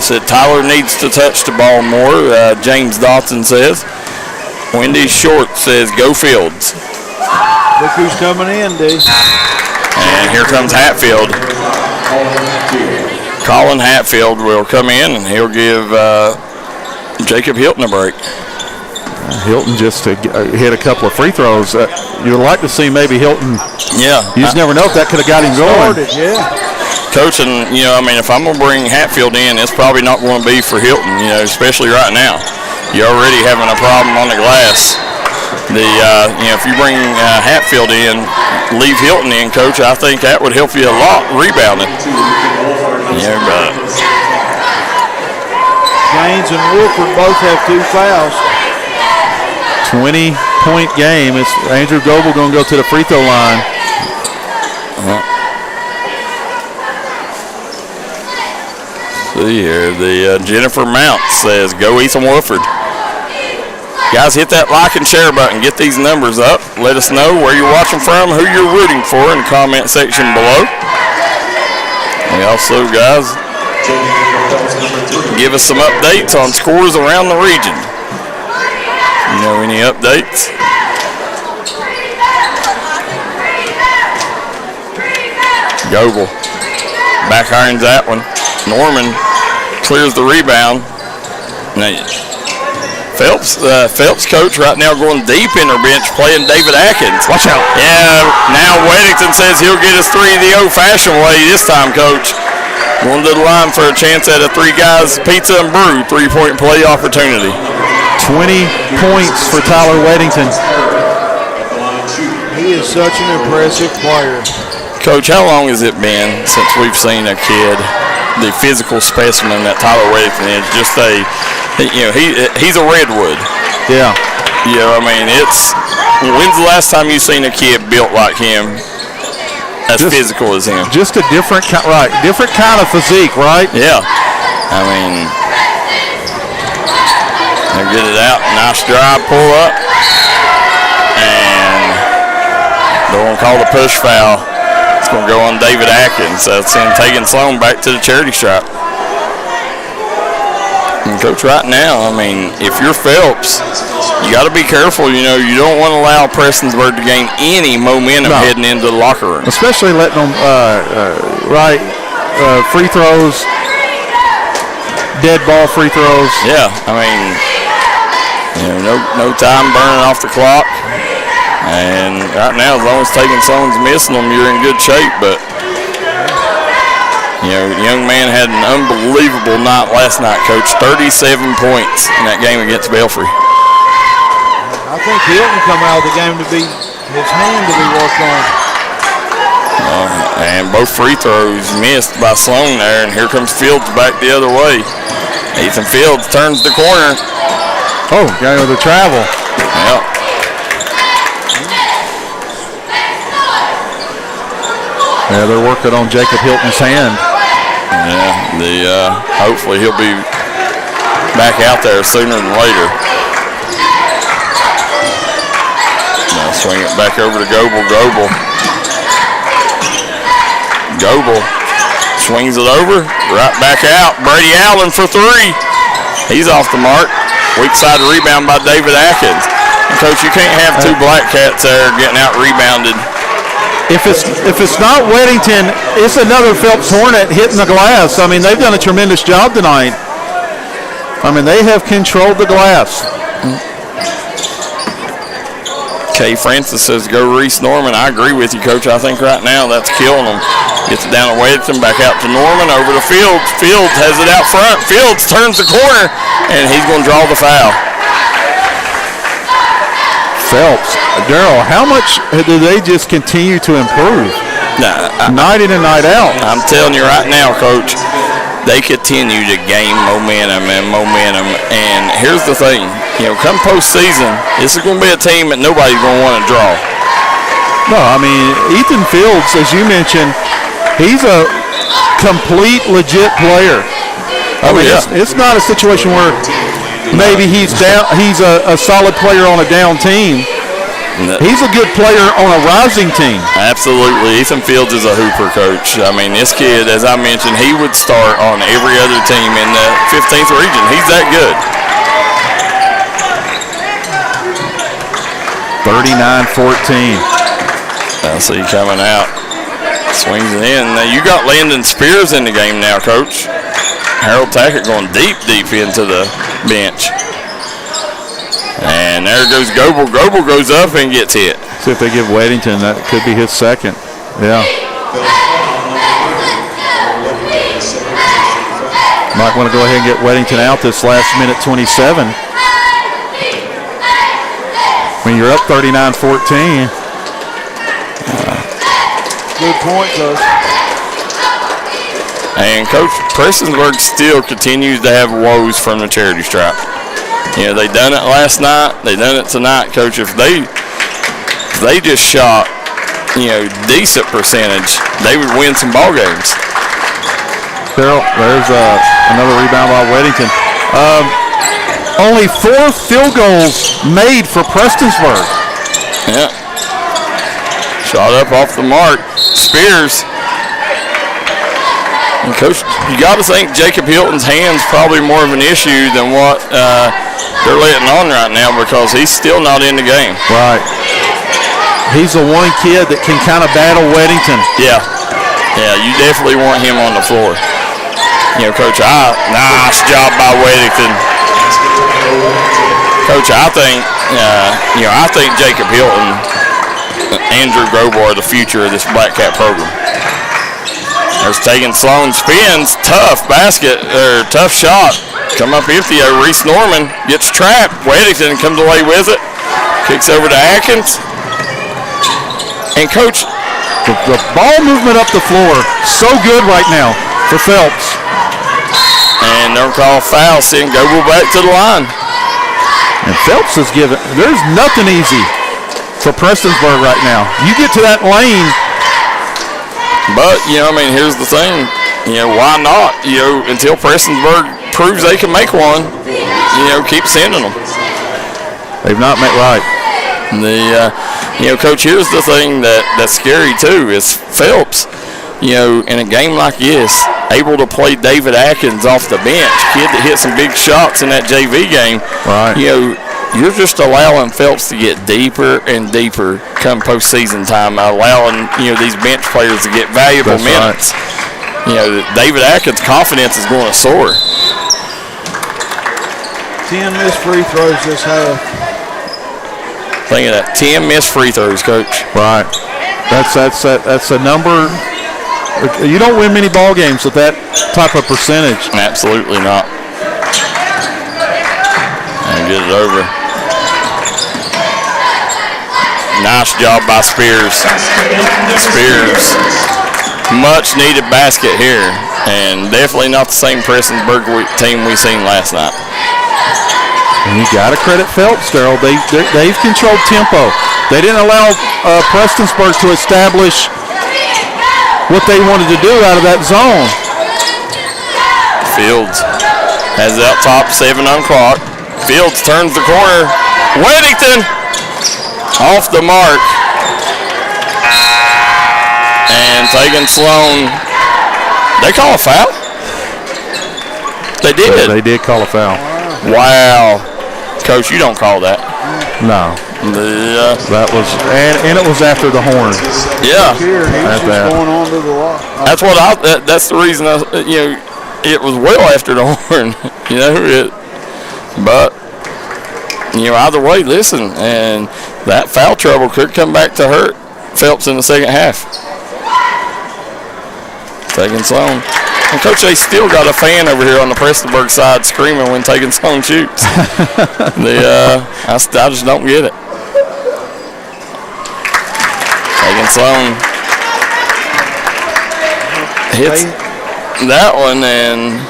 S1: Said Tyler needs to touch the ball more. James Dotson says. Wendy Short says go Fields.
S7: Look who's coming in, D.
S1: And here comes Hatfield. Colin Hatfield will come in, and he'll give Jacob Hilton a break.
S2: Hilton just hit a couple of free throws. You would like to see maybe Hilton.
S1: Yeah.
S2: You just never know if that could have got him going.
S1: Coach, and, if I'm going to bring Hatfield in, it's probably not going to be for Hilton, especially right now. You're already having a problem on the glass. If you bring Hatfield in, leave Hilton in, Coach, I think that would help you a lot rebounding. Yeah, but
S7: Gaines and Wolford both have 2 fouls.
S2: 20-point game. It's Andrew Goebel going to go to the free throw line.
S1: See here, the Jennifer Mount says go Ethan Wolford. Guys, hit that like and share button. Get these numbers up. Let us know where you're watching from, who you're rooting for in the comment section below. And also, guys, give us some updates on scores around the region. You know any updates? Goebel back irons that one. Norman clears the rebound. Now, Phelps coach right now going deep in her bench playing David Atkins.
S2: Watch out.
S1: Yeah, now Weddington says he'll get his three the old-fashioned way this time, coach. Going to the line for a chance at a Three Guys Pizza and Brew three-point play opportunity.
S2: 20 points for Tyler Weddington.
S7: He is such an impressive player.
S1: Coach, how long has it been since we've seen a kid, the physical specimen that Tyler Weddington is, just he's a redwood.
S2: Yeah.
S1: I mean, when's the last time you seen a kid built like him, as physical as him?
S2: Just a different kind of physique, right?
S1: Yeah. I mean, they get it out, nice drive, pull up, and they're going to call the push foul. It's going to go on David Atkins. That's him taking Sloan back to the charity stripe. And Coach, right now, I mean, if you're Phelps, you got to be careful. You don't want to allow Prestonsburg to gain any momentum heading into the locker room.
S2: Especially letting them free throws, dead ball free throws.
S1: Yeah, I mean, no time burning off the clock. And right now, as long as taking Sloan's missing them, you're in good shape. But the young man had an unbelievable night last night, Coach. 37 points in that game against Belfry.
S7: I think Hilton come out of the game to be his hand to be worked on.
S1: And both free throws missed by Sloan there, and here comes Fields back the other way. Ethan Fields turns the corner.
S2: Oh, guy with the travel.
S1: Yep.
S2: Yeah, they're working on Jacob Hilton's hand.
S1: Yeah, hopefully he'll be back out there sooner than later. Now swing it back over to Goebel. Goebel swings it over, right back out. Brady Allen for three. He's off the mark. Weak side rebound by David Atkins. And Coach, you can't have two Black Cats there getting out rebounded.
S2: If it's not Weddington, it's another Phelps Hornet hitting the glass. I mean, they've done a tremendous job tonight. I mean, they have controlled the glass.
S1: Kay Francis says, go Reese Norman. I agree with you, Coach. I think right now that's killing them. Gets it down to Weddington, back out to Norman, over to Fields. Fields has it out front. Fields turns the corner, and he's going to draw the foul.
S2: Phelps. Darryl, how much do they just continue to improve? Night in and night out.
S1: I'm telling you right now, Coach, they continue to gain momentum. And here's the thing. Come postseason, this is going to be a team that nobody's going to want to draw.
S2: No, I mean, Ethan Fields, as you mentioned, he's a complete, legit player. It's not a situation where maybe he's down. He's a solid player on a down team. He's a good player on a rising team.
S1: Absolutely. Ethan Fields is a hooper, Coach. I mean, this kid, as I mentioned, he would start on every other team in the 15th region. He's that good.
S2: 39-14.
S1: I see coming out. Swings it in. Now, you got Landon Spears in the game now, Coach. Harold Tackett going deep into the bench. And there goes Goebel. Goebel goes up and gets hit.
S2: See if they give Weddington, that could be his second. Yeah. Might want to go ahead and get Weddington out this last minute 27. When you're up 39-14.
S7: Good point, Coach.
S1: And Coach, Prestonsburg still continues to have woes from the charity stripe. They done it last night. They done it tonight, Coach. If they just shot, decent percentage, they would win some ball games.
S2: Darryl, there's another rebound by Weddington. Only 4 field goals made for Prestonsburg.
S1: Yeah. Shot up off the mark. Spears. And Coach, you got to think Jacob Hilton's hand's probably more of an issue than what they're letting on right now, because he's still not in the game.
S2: Right. He's the one kid that can kind of battle Weddington.
S1: Yeah. Yeah, you definitely want him on the floor. You know, Coach, nice job by Weddington. Coach, I think Jacob Hilton, Andrew Grobo are the future of this Black Cat program. There's taking Sloan, spins, tough basket, or tough shot. Come up empty, Reese Norman gets trapped. Weddington comes away with it. Kicks over to Atkins. And Coach,
S2: the ball movement up the floor, so good right now for Phelps.
S1: And they'll call foul, send Goble back to the line.
S2: And Phelps is given, there's nothing easy for Prestonsburg right now. You get to that lane.
S1: But, here's the thing. Why not? Until Prestonsburg proves they can make one, keep sending them.
S2: They've not met right.
S1: Coach, here's the thing that's scary, too, is Phelps, in a game like this, able to play David Atkins off the bench, kid that hit some big shots in that JV game.
S2: Right.
S1: You're just allowing Phelps to get deeper and deeper come postseason time, allowing these bench players to get valuable minutes. Right. David Atkins' confidence is going to soar.
S7: 10 missed free throws this half.
S1: Think of that, 10 missed free throws, Coach.
S2: Right. That's a number. You don't win many ball games with that type of percentage.
S1: Absolutely not. And get it over. Nice job by Spears. Spears, much needed basket here, and definitely not the same Prestonsburg team we seen last night.
S2: And you got to credit Phelps, Darryl. They've controlled tempo. They didn't allow Prestonsburg to establish what they wanted to do out of that zone.
S1: Fields has out top, 7 on clock. Fields turns the corner. Weddington off the mark. And taking Sloan. They call a foul? They did.
S2: They did call a foul.
S1: Wow. Coach, you don't call that.
S2: No. That was, and it was after the horn.
S1: Yeah.
S7: Here, he's just going on to the lock.
S1: That's the reason it was well after the horn. But either way, listen, and that foul trouble could come back to hurt Phelps in the second half. Taking Sloan. And Coach, they still got a fan over here on the Prestonsburg side screaming when taking Sloan shoots. I just don't get it. Taking Sloan hits that one, and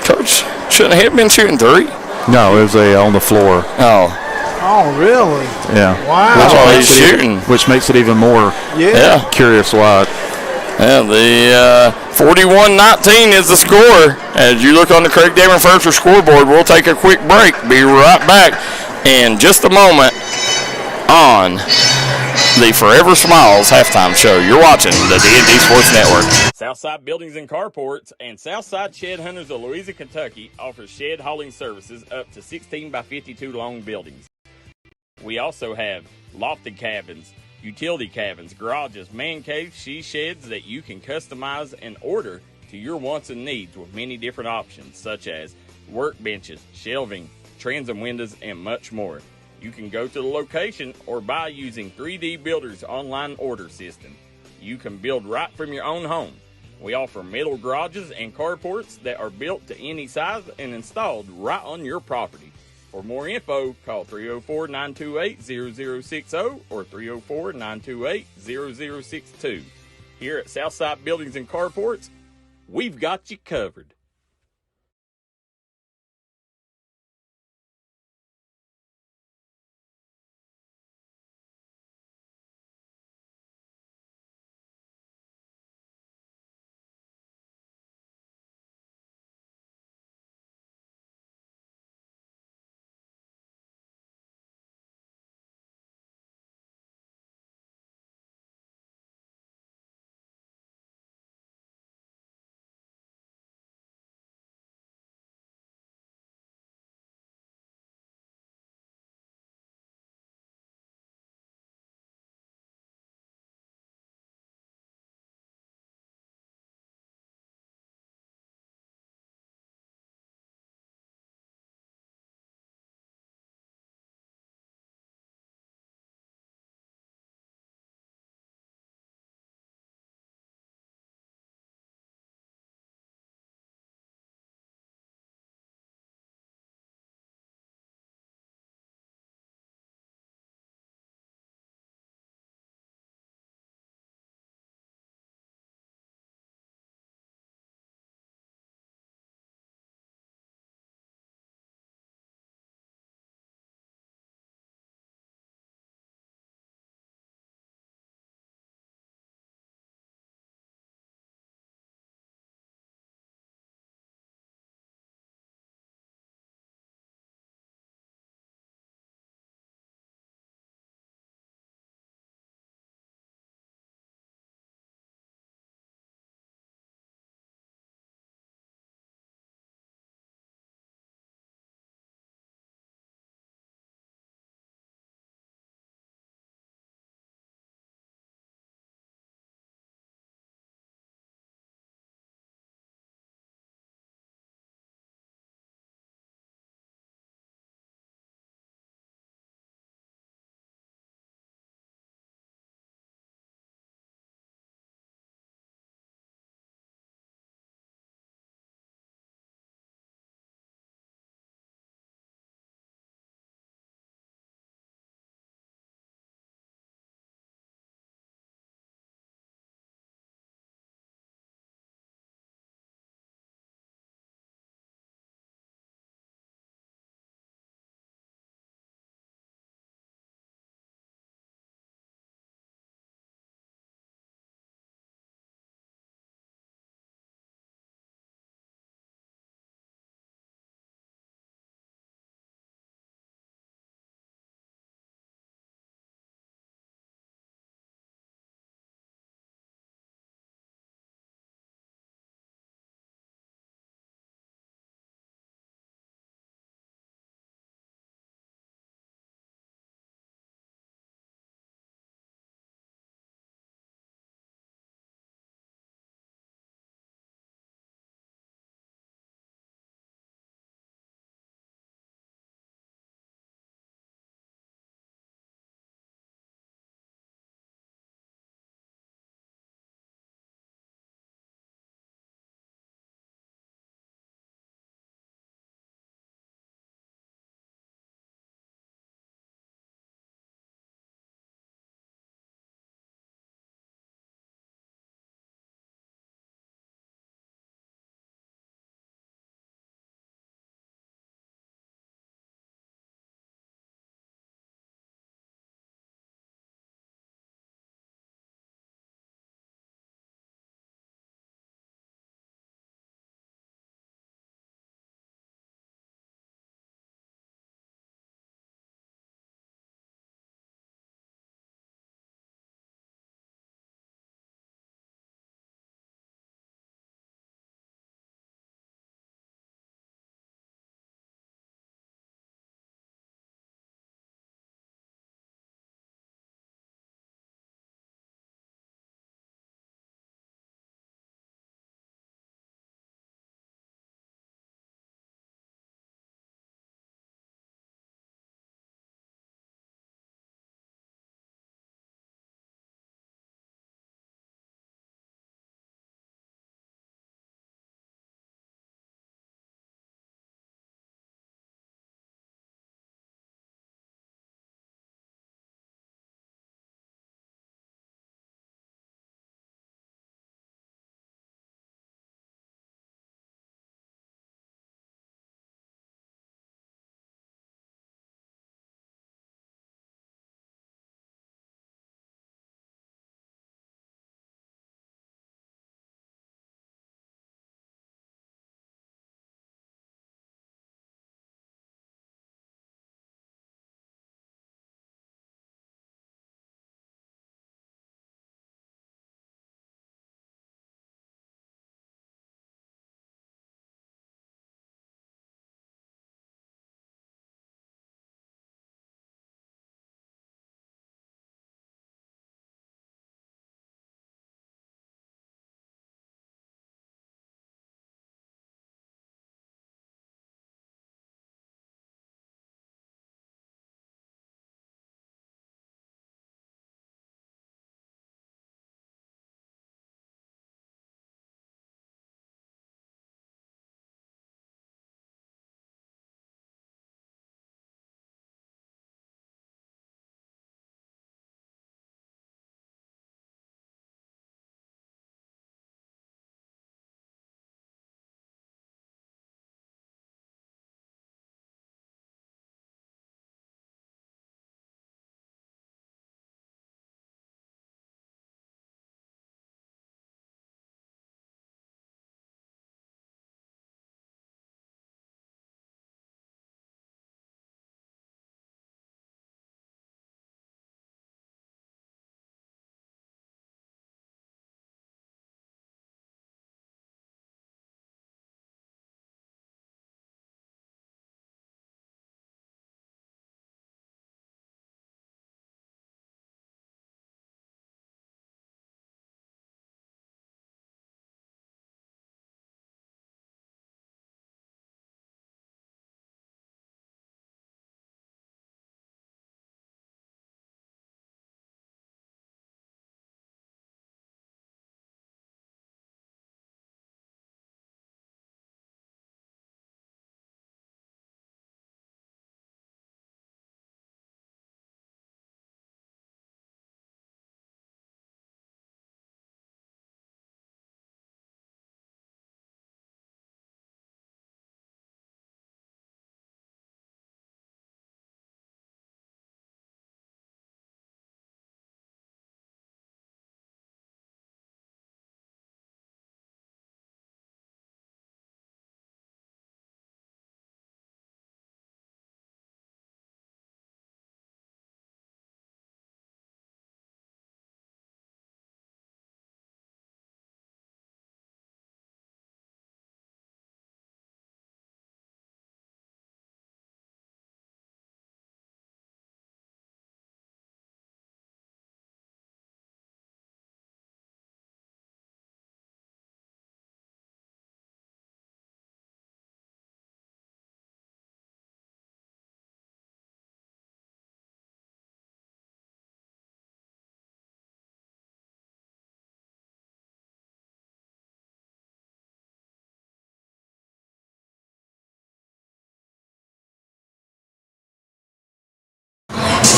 S1: Coach, shouldn't he have been shooting 3?
S2: No, it was on the floor.
S7: Oh, really?
S2: Yeah.
S7: Wow.
S1: He's shooting.
S2: Which makes it even more curious why.
S1: Yeah, the 41-19 is the score. As you look on the Craig Dameron Furniture scoreboard, we'll take a quick break. Be right back in just a moment on the Forever Smiles halftime show. You're watching the D&D Sports Network.
S8: Southside Buildings and Carports and Southside Shed Hunters of Louisa, Kentucky offers shed hauling services up to 16 by 52 long buildings. We also have lofted cabins, utility cabins, garages, man caves, she sheds that you can customize and order to your wants and needs with many different options such as workbenches, shelving, transom windows, and much more. You can go to the location or buy using 3D Builder's online order system. You can build right from your own home. We offer metal garages and carports that are built to any size and installed right on your property. For more info, call 304-928-0060 or 304-928-0062. Here at Southside Buildings and Carports, we've got you covered.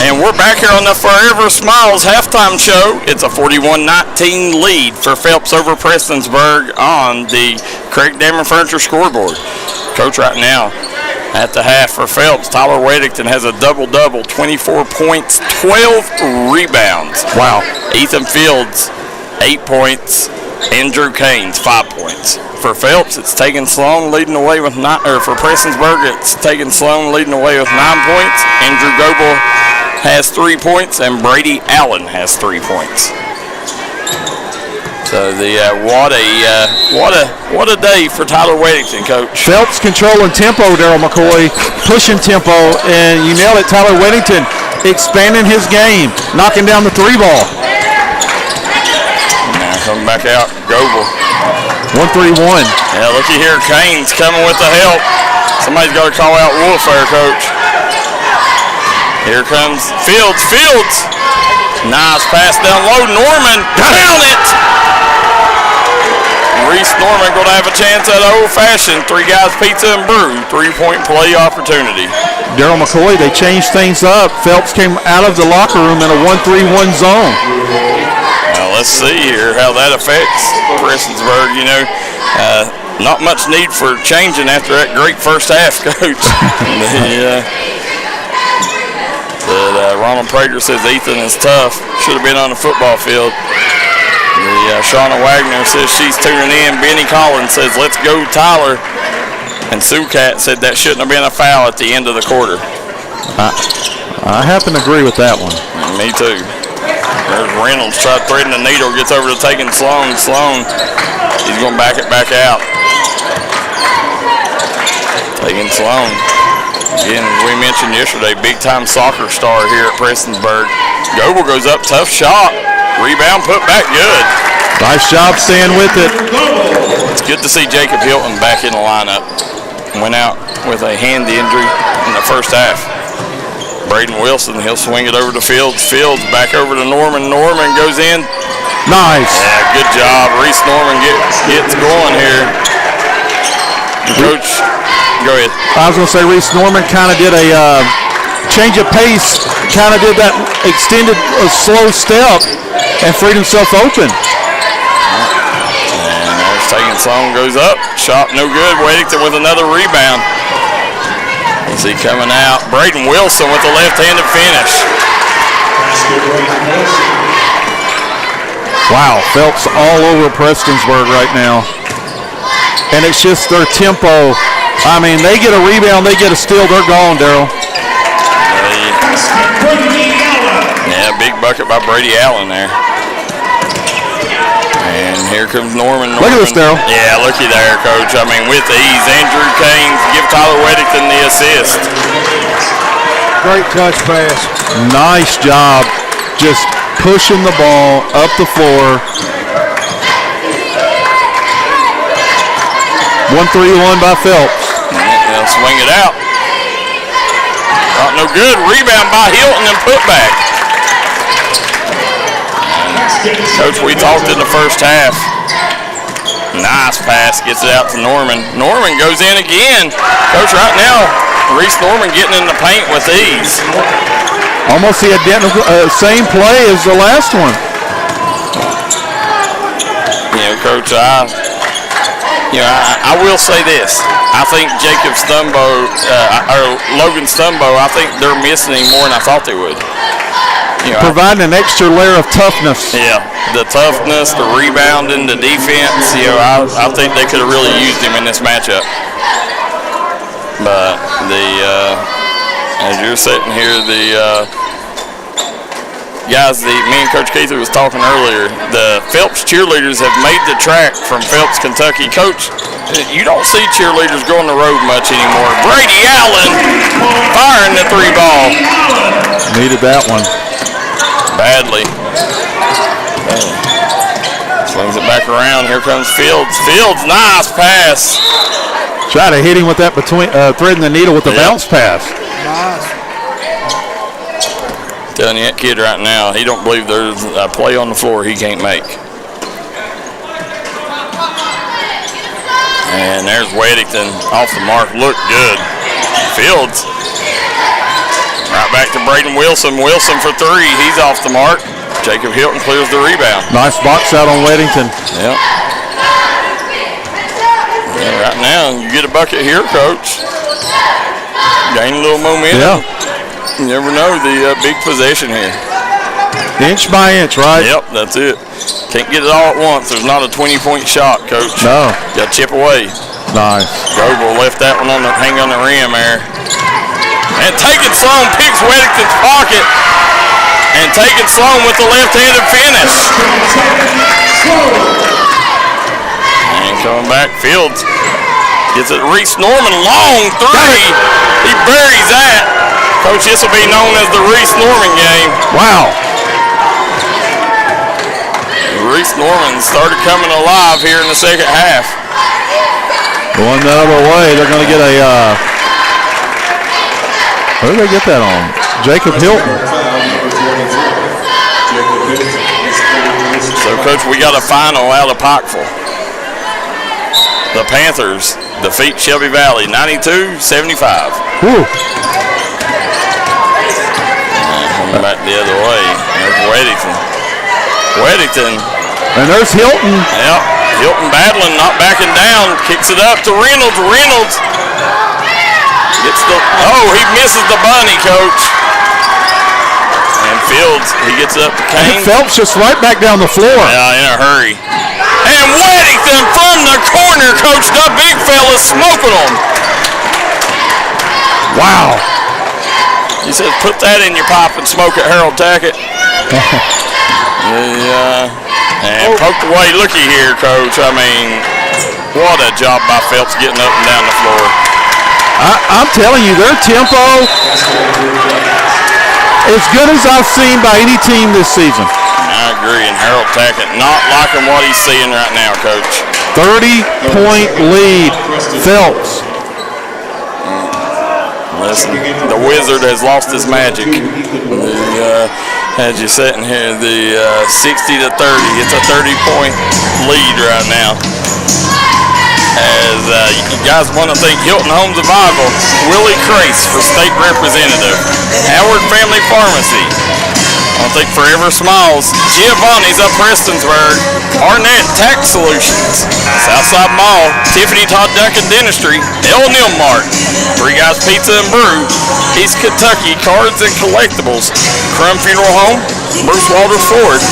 S1: And we're back here on the Forever Smiles halftime show. It's a 41-19 lead for Phelps over Prestonsburg on the Craig Damon Furniture scoreboard. Coach, right now at the half for Phelps, Tyler Weddington has a double-double, 24 points, 12 rebounds.
S2: Wow.
S1: Ethan Fields, 8 points. Andrew Caines, 5 points. For Phelps, it's Tegan Sloan leading the way with for Prestonsburg, it's Tegan Sloan leading the way with 9 points. Andrew Goebel has 3 points, and Brady Allen has 3 points. So what a day for Tyler Weddington, Coach.
S2: Phelps controlling tempo, Darryl McCoy, pushing tempo, and you nailed it, Tyler Weddington expanding his game, knocking down the 3 ball.
S1: Coming back out, Goebel.
S2: 1-3-1.
S1: Yeah, looky here, Caines coming with the help. Somebody's got to call out warfare, Coach. Here comes Fields. Nice pass down low. Norman, down it. Reese Norman going to have a chance at old-fashioned 3 guys pizza and brew 3-point play opportunity.
S2: Darryl McCoy, they changed things up. Phelps came out of the locker room in a 1-3-1 zone.
S1: Let's see here how that affects Prestonsburg. Not much need for changing after that great first half, Coach. Ronald Prater says Ethan is tough. Should have been on the football field. Shawn Wagner says she's tuning in. Benny Collins says, let's go, Tyler. And Sue Cat said that shouldn't have been a foul at the end of the quarter.
S2: I happen to agree with that one.
S1: Me too. There's Reynolds, tried threading the needle, gets over to taking Sloan. He's going to back it back out. Taking Sloan. Again, as we mentioned yesterday, big-time soccer star here at Prestonsburg. Goebel goes up, tough shot. Rebound put back good.
S2: Nice job staying with it.
S1: It's good to see Jacob Hilton back in the lineup. Went out with a hand injury in the first half. Braden Wilson, he'll swing it over to Fields. Fields back over to Norman. Norman goes in.
S2: Nice.
S1: Yeah, good job. Reese Norman gets going here. Coach, go ahead.
S2: I was going to say Reese Norman kind of did a change of pace, kind of did that extended slow step and freed himself open.
S1: And there's Tegan Sloan goes up. Shot no good. Weddington with another rebound. Is he coming out? Braden Wilson with the left-handed finish.
S2: Wow, Phelps all over Prestonsburg right now. And it's just their tempo. I mean, they get a rebound, they get a steal, they're gone, Darryl.
S1: Yeah, big bucket by Brady Allen there. And here comes Norman.
S2: Look at this, Darryl.
S1: Yeah, looky there, Coach. I mean, with ease, Andrew Caines give Tyler Weddington the assist.
S7: Great touch pass.
S2: Nice job just pushing the ball up the floor. 1-3-1 by Phelps.
S1: They'll swing it out. No good. Rebound by Hilton and put back. Coach, we talked in the first half. Nice pass, gets it out to Norman. Norman goes in again. Coach, right now, Reese Norman getting in the paint with ease.
S2: Almost the identical same play as the last one.
S1: Coach, I will say this. I think Jacob Stumbo, or Logan Stumbo, I think they're missing him more than I thought they would.
S2: Providing an extra layer of toughness.
S1: Yeah, the toughness, the rebounding, the defense. I think they could have really used him in this matchup. But as you're sitting here, the guys, me and Coach Keathley was talking earlier, the Phelps cheerleaders have made the track from Phelps, Kentucky. Coach, you don't see cheerleaders go on the road much anymore. Brady Allen firing the 3 ball.
S2: Needed that one.
S1: Badly. Swings it back around. Here comes Fields. Fields, nice pass.
S2: Try to hit him with that between threading the needle with the bounce pass.
S7: Nice.
S1: Telling you, that kid right now, he don't believe there's a play on the floor he can't make. And there's Weddington off the mark. Look good. Fields right back to Braden Wilson. Wilson for three. He's off the mark. Jacob Hilton clears the rebound.
S2: Nice box out on Weddington.
S1: Yep. Yeah, right now, you get a bucket here, Coach. Gain a little momentum.
S2: Yeah.
S1: You never know the big possession here.
S2: Inch by inch, right?
S1: Yep, that's it. Can't get it all at once. There's not a 20-point shot, Coach.
S2: No.
S1: Got to chip away.
S2: Nice.
S1: Goble left that one hang on the rim there. And taking Sloan picks Weddington's pocket. And taking Sloan with the left-handed finish. And coming back, Fields gets it. Reese Norman, long three. He buries that. Coach, this will be known as the Reese Norman game.
S2: Wow.
S1: Reese Norman started coming alive here in the second half.
S2: Going the other way. They're going to get a, where did they get that on? Jacob Hilton.
S1: So, Coach, we got a final out of Pikeville. The Panthers defeat Shelby Valley 92-75.
S2: Whew.
S1: Coming back the other way. There's Weddington.
S2: And there's Hilton.
S1: Yep. Hilton battling, not backing down. Kicks it up to Reynolds. Reynolds gets the. Oh, he misses the bunny, Coach. And Fields, he gets it up to Kane.
S2: Phelps just right back down the floor.
S1: Yeah, in a hurry. And Weddington from the corner, Coach. The big fella's smoking them.
S2: Wow.
S1: He says, put that in your pipe and smoke it, Harold Tackett. And poked away. Looky here, Coach. I mean, what a job by Phelps getting up and down the floor.
S2: I'm telling you, their tempo as good as I've seen by any team this season.
S1: I agree, and Harold Tackett not liking what he's seeing right now, Coach.
S2: 30-point lead, Phelps.
S1: Listen, the Wizard has lost his magic. Had you sitting here, the 60-30. It's a 30-point lead right now. As you guys want to thank Hilton Home Survival, Willie Crace for state representative, Howard Family Pharmacy. I think Forever Smiles, Giovanni's of Prestonsburg, Arnett Tax Solutions, Southside Mall, Tiffany Todd Duncan Dentistry, L. Nilmart, Three Guys Pizza and Brew, East Kentucky Cards and Collectibles, Crum Funeral Home, Bruce Walter Ford,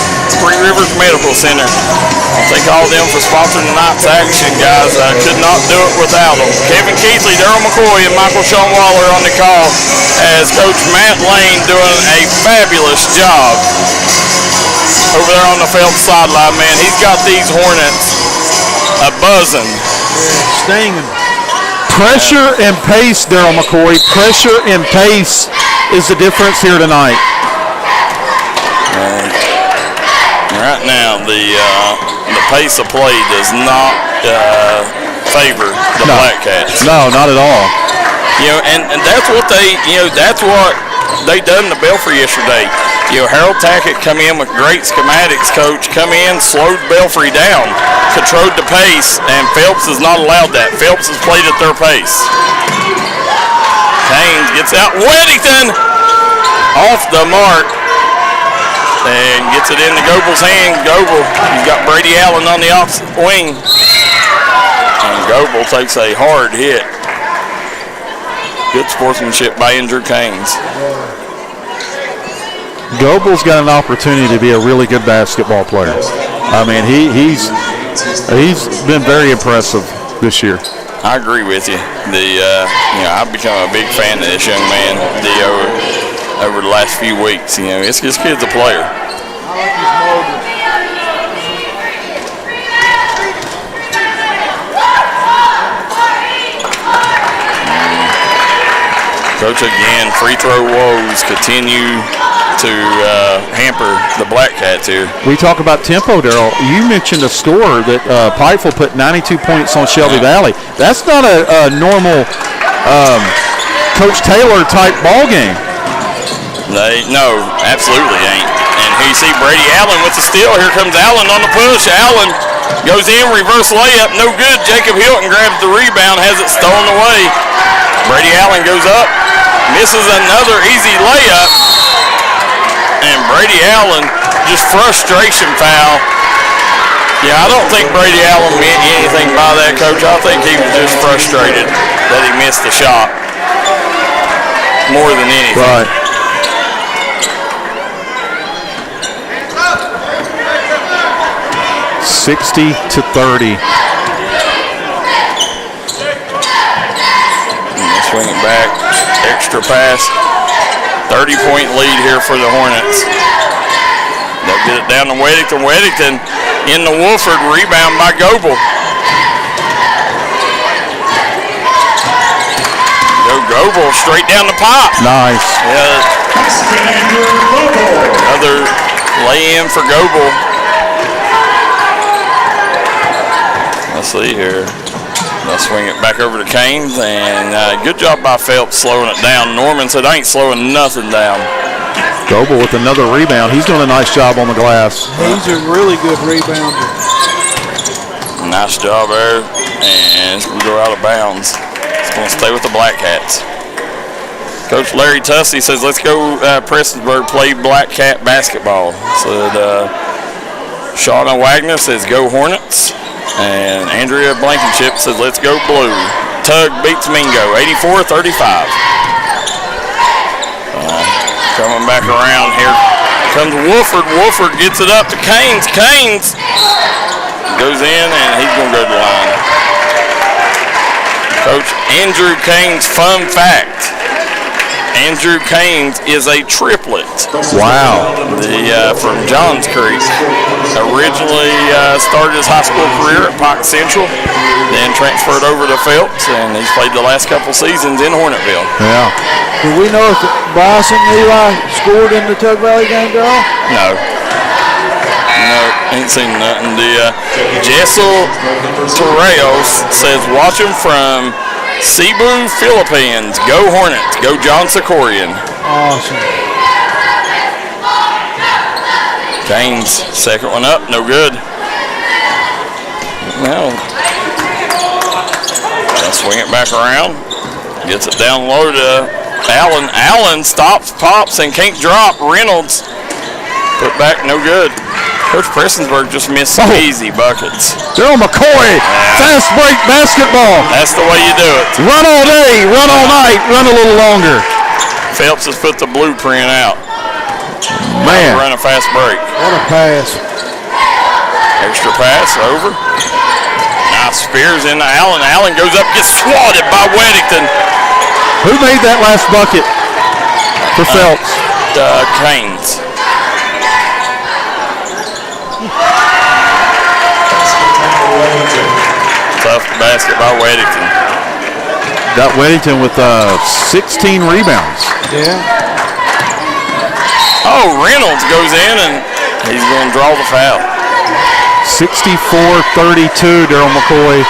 S1: Three Rivers Medical Center. I thank all of them for sponsoring tonight's action, guys. I could not do it without them. Kevin Keathley, Darryl McCoy, and Michael Shawn Waller on the call as Coach Matt Lane doing a fabulous job over there on the Phelps sideline, man. He's got these Hornets a-buzzing.
S2: Stinging. Pressure and pace, Darryl McCoy. Pressure and pace is the difference here tonight.
S1: Right now, the pace of play does not favor the Black Cats.
S2: No, not at all.
S1: You know, and that's what that's what they done to Belfry yesterday. You know, Harold Tackett come in with great schematics, Coach. Come in, slowed Belfry down, controlled the pace, and Phelps has not allowed that. Phelps has played at their pace. Haynes gets out. Weddington off the mark. And gets it into Goble's hand. Goble, he's got Brady Allen on the opposite wing. And Goble takes a hard hit. Good sportsmanship by Andrew Haynes.
S2: Goble's got an opportunity to be a really good basketball player. I mean, he's been very impressive this year.
S1: I agree with you. I've become a big fan of this young man. Over the last few weeks, this kid's a player. Coach, again, free throw woes continue to hamper the Black Cats here.
S2: We talk about tempo, Darryl. You mentioned a score that Pikeville put 92 points on Shelby Valley. That's not a normal Coach Taylor type ball game.
S1: No, absolutely ain't. And here you see Brady Allen with the steal. Here comes Allen on the push. Allen goes in, reverse layup, no good. Jacob Hilton grabs the rebound, has it stolen away. Brady Allen goes up, misses another easy layup. And Brady Allen, just frustration foul. Yeah, I don't think Brady Allen meant anything by that, Coach. I think he was just frustrated that he missed the shot more than anything.
S2: Right. $60-30.
S1: Swing it back, extra pass. 30-point lead here for the Hornets. They'll get it down to Weddington. Weddington in the Wolford, rebound by Goebel. Goebel straight down the pipe.
S2: Nice.
S1: Yeah. Another lay-in for Goebel. Let's see here. They'll swing it back over to Canes, and good job by Phelps slowing it down. Norman said, I ain't slowing nothing down.
S2: Goebel with another rebound. He's doing a nice job on the glass.
S7: He's a really good rebounder.
S1: Nice job there, and it's going to go out of bounds. It's going to stay with the Black Cats. Coach Larry Tussey says, let's go Prestonsburg play Black Cat basketball. Said Shawn Wagner says, go Hornets. And Andrea Blankenship says, let's go Blue. Tug beats Mingo, 84-35. Coming back around here comes Wolford. Wolford gets it up to Canes. Canes goes in, and he's going to go to the line. Coach Andrew Canes, fun fact. Andrew Canes is a triplet.
S2: Wow.
S1: From Johns Creek. Originally started his high school career at Pike Central, then transferred over to Phelps, and he's played the last couple seasons in Hornetville.
S2: Yeah.
S7: Do we know if Bryson Eli scored in the Tug Valley game, Darryl?
S1: No, ain't seen nothing. Jessel Torreos says, watch him from Cebu, Philippines. Go Hornets. Go John Sikorian.
S7: Awesome.
S1: Canes, second one up, no good. Now, they'll swing it back around. Gets it down low to Allen. Allen stops, pops, and can't drop. Reynolds put back, no good. Coach Prestonsburg just missed some easy buckets.
S2: Darryl McCoy, fast break basketball.
S1: That's the way you do it.
S2: Run all day, run all night, run a little longer.
S1: Phelps has put the blueprint out.
S2: Man.
S1: Run a fast break.
S7: What a pass.
S1: Extra pass, over. Nice Spears into Allen. Allen goes up, gets swatted by Weddington.
S2: Who made that last bucket for Phelps?
S1: Canes. Tough basket by Weddington.
S2: Got Weddington with 16 rebounds.
S7: Yeah.
S1: Oh, Reynolds goes in, and he's going to draw the foul.
S2: 64-32, Darryl McCoy.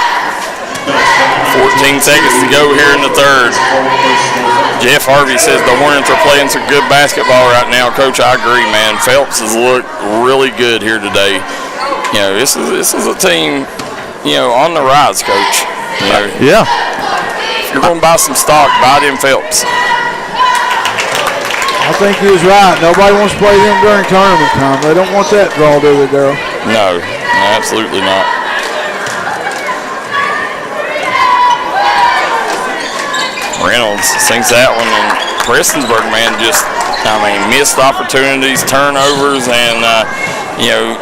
S1: 14 seconds to go here in the third. Jeff Harvey says the Hornets are playing some good basketball right now. Coach, I agree, man. Phelps has looked really good here today. You know, this is a team, you know, on the rise, Coach. You know,
S2: Yeah.
S1: if you're going to buy some stock, buy it in Phelps.
S7: I think he was right. Nobody wants to play them during tournament time. They don't want that draw, do they, Darryl?
S1: No, absolutely not. Reynolds sinks that one, and Prestonsburg, man, just, missed opportunities, turnovers, and,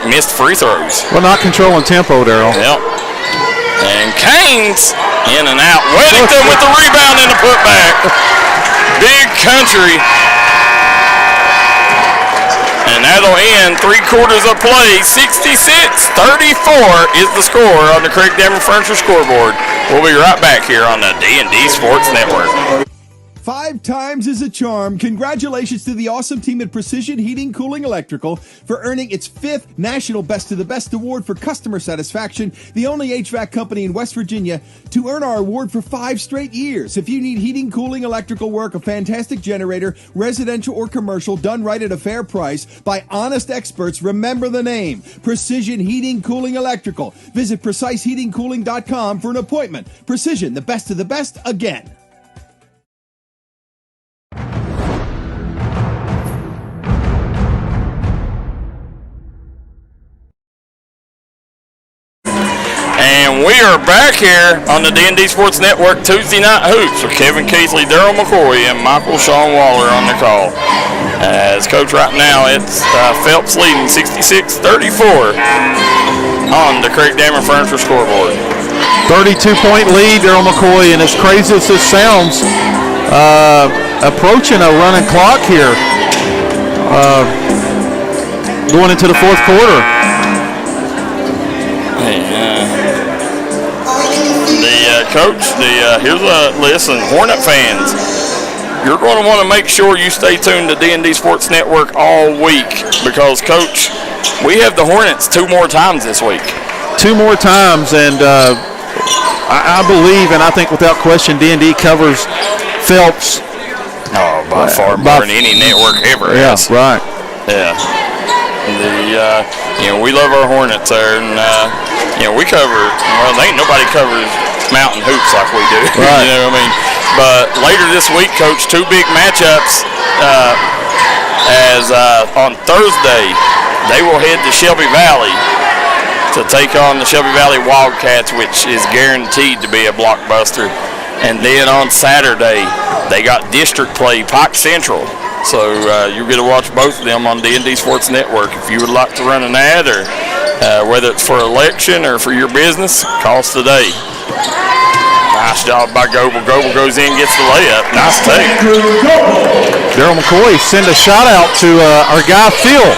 S1: missed free throws.
S2: Well, not controlling tempo, Darryl.
S1: Yep. And Canes in and out. Weddington with the rebound and the putback. Big country. And that'll end 3/4 of play. 66-34 is the score on the Craig Denver Furniture scoreboard. We'll be right back here on the D&D Sports Network.
S9: 5 times is a charm. Congratulations to the awesome team at Precision Heating, Cooling, Electrical for earning its 5th National Best of the Best Award for customer satisfaction, the only HVAC company in West Virginia to earn our award for 5 straight years. If you need heating, cooling, electrical work, a fantastic generator, residential or commercial, done right at a fair price by honest experts, remember the name, Precision Heating, Cooling, Electrical. Visit PreciseHeatingCooling.com for an appointment. Precision, the best of the best, again.
S1: are back here on the D&D Sports Network Tuesday Night Hoops with Kevin Keathley, Darryl McCoy, and Shawn Waller on the call. As coach right now, it's Phelps leading 66-34 on the Pregame and Furniture scoreboard.
S2: 32-point lead, Darryl McCoy, and as crazy as this sounds, approaching a running clock here, going into the fourth quarter.
S1: Coach, listen, Hornet fans, you're going to want to make sure you stay tuned to D&D Sports Network all week because, Coach, we have the Hornets 2 more times this week.
S2: 2 more times, and I believe, and I think without question, D&D covers Phelps.
S1: Oh, by far more than any network ever has.
S2: Yeah, right.
S1: Yeah. We love our Hornets there, and we cover. Well, ain't nobody covers mountain hoops like we do.
S2: Right.
S1: You know what I mean? But later this week, Coach, 2 big matchups. On Thursday, they will head to Shelby Valley to take on the Shelby Valley Wildcats, which is guaranteed to be a blockbuster. And then on Saturday, they got district play, Pike Central. So you'll get to watch both of them on D&D Sports Network. If you would like to run an ad, or whether it's for election or for your business, call us today. Nice job by Goble. Goble goes in, gets the layup. Nice take.
S2: Darryl McCoy send a shout out to our guy Phil.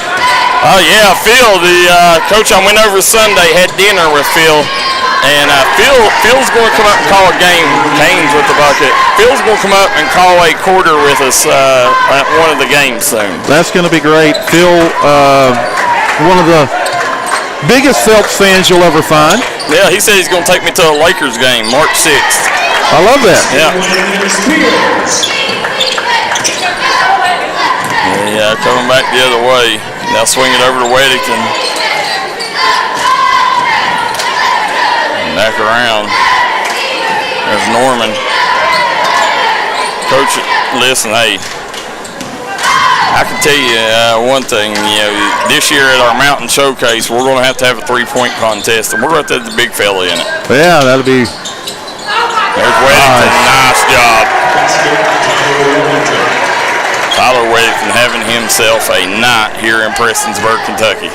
S1: Oh yeah, Phil. The coach, I went over Sunday, had dinner with Phil, and Phil's going to come up and call a game. Canes with the bucket. Phil's going to come up and call a quarter with us at one of the games soon.
S2: That's going to be great. Phil, one of the biggest Phelps fans you'll ever find.
S1: Yeah, he said he's going to take me to a Lakers game, March 6th.
S2: I love that.
S1: Yeah. Yeah, coming back the other way. Now swing it over to Weddington. Back around. There's Norman. Coach, listen, hey, I can tell you one thing, this year at our Mountain Showcase, we're going to have a 3-point contest, and we're going to have the big fella in it.
S2: Yeah, that'll be.
S1: There's Weddington, nice job. Tyler Weddington having himself a night here in Prestonsburg, Kentucky.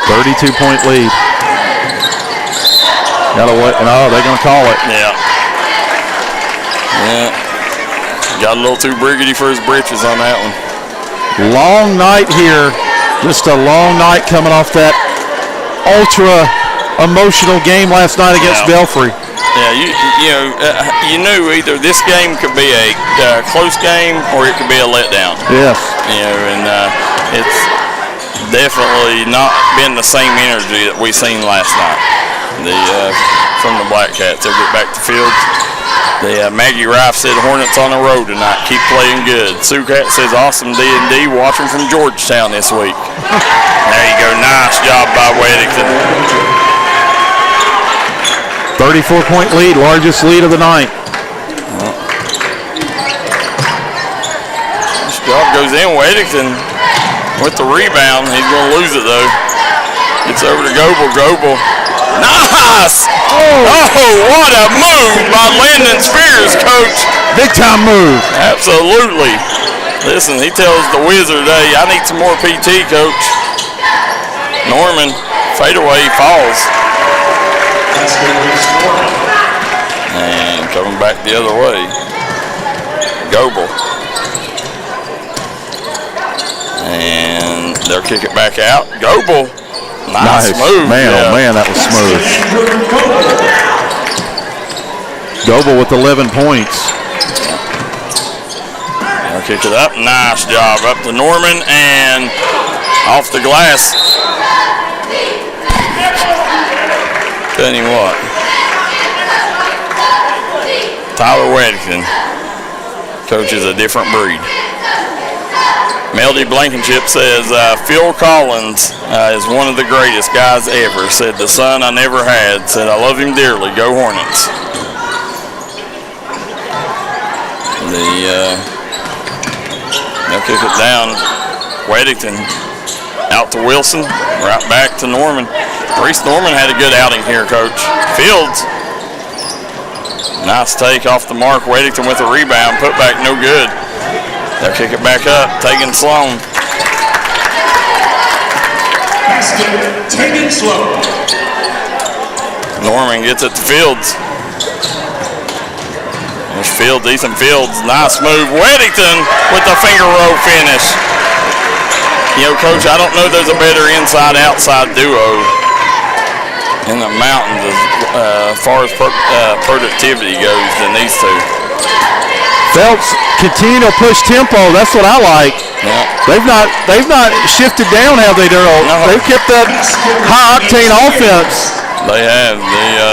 S2: 32-point lead. Gotta wait. No, they're going to call it.
S1: Yeah. Yeah. Got a little too briggity for his britches on that one.
S2: Long night here. Just a long night coming off that ultra emotional game last night against Belfry.
S1: Yeah, you knew either this game could be a close game or it could be a letdown.
S2: Yes.
S1: And it's definitely not been the same energy that we seen last night. From the Black Cats, they'll get back to field. Maggie Rife said Hornets on the road tonight. Keep playing good. Sue Cat says awesome D&D. Watching from Georgetown this week. There you go. Nice job by Weddington.
S2: 34-point lead, largest lead of the night.
S1: This job goes in. Weddington with the rebound. He's going to lose it though. Gets over to Goble. Goble. Nice! Oh, what a move by Landon Spears, Coach.
S2: Big time move.
S1: Absolutely. Listen, he tells the Wizard, hey, I need some more PT, Coach. Norman, fadeaway, falls. And coming back the other way. Goble. And they'll kick it back out. Goble. Nice move.
S2: Man, oh man, that was smooth. Goble with 11 points.
S1: They'll kick it up. Nice job. Up to Norman and off the glass. Tell you what. Tyler Weddington. Coach is a different breed. Melody Blankenship says, Phil Collins is one of the greatest guys ever. Said, the son I never had. Said, I love him dearly. Go Hornets. They'll kick it down. Weddington Out to Wilson. Right back to Norman. Reese Norman had a good outing here, Coach. Fields. Nice take off the mark. Weddington with a rebound. Put back no good. They'll kick it back up. Tegan Sloan.
S10: Tegan Sloan.
S1: Norman gets it to Fields. There's Fields, Ethan Fields. Nice move. Weddington with the finger roll finish. You know, Coach, I don't know there's a better inside-outside duo in the mountains as far as productivity goes than these two.
S2: Phelps continue to push tempo. That's what I like.
S1: Yeah.
S2: They've not shifted down, have they, Darryl?
S1: No.
S2: They've kept that high-octane offense.
S1: They have.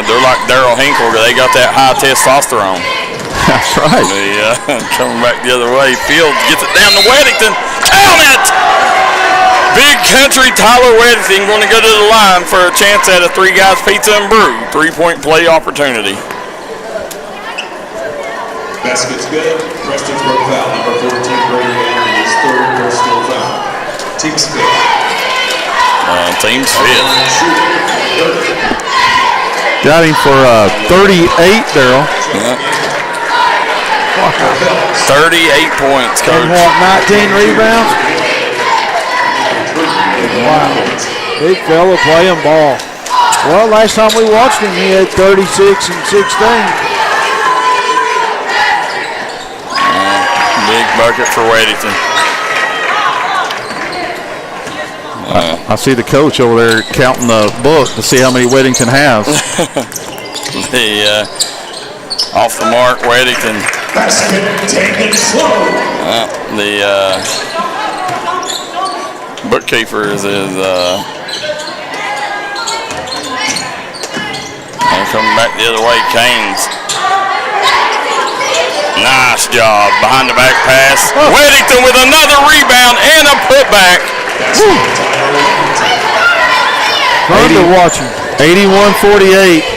S1: They're like Darryl Hinkle. They got that high testosterone.
S2: That's right.
S1: Coming back the other way. Fields gets it down to Weddington. Count it! Big Country Tyler Weddington going to go to the line for a chance at a Three Guys Pizza and Brew 3-point play opportunity.
S10: Basket's good. Prestonsburg foul. Number 14, Brady Allen, his third personal foul. Team's fifth.
S1: Team's fifth.
S2: Got him for 38, Darryl.
S1: Yeah. 38 points, Coach.
S7: And what, 19 rebounds? Wow. Big fella playing ball. Well, last time we watched him, he had 36 and 16.
S1: Big bucket for Weddington.
S2: I see the coach over there counting the book to see how many Weddington has.
S1: Off the mark, Weddington.
S10: Basket taken slow.
S1: The bookkeeper is coming back the other way. Canes. Nice job. Behind the back pass. Weddington with another rebound and a putback.
S7: Fun to watch him.
S2: 81-48.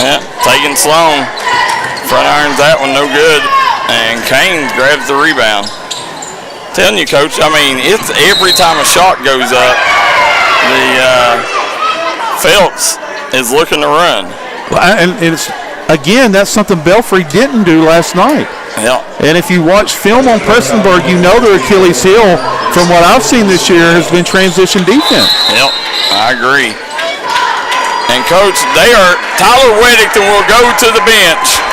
S1: Yeah, Tegan Sloan. Front irons that one, no good. And Kane grabs the rebound. Telling you, Coach, I mean, it's every time a shot goes up, the Phelps is looking to run.
S2: And it's, again, that's something Belfry didn't do last night.
S1: Yeah.
S2: And if you watch film on Prestonsburg, you know their Achilles heel, from what I've seen this year, has been transition defense.
S1: Yep, I agree. And, Coach, Tyler Weddington will go to the bench.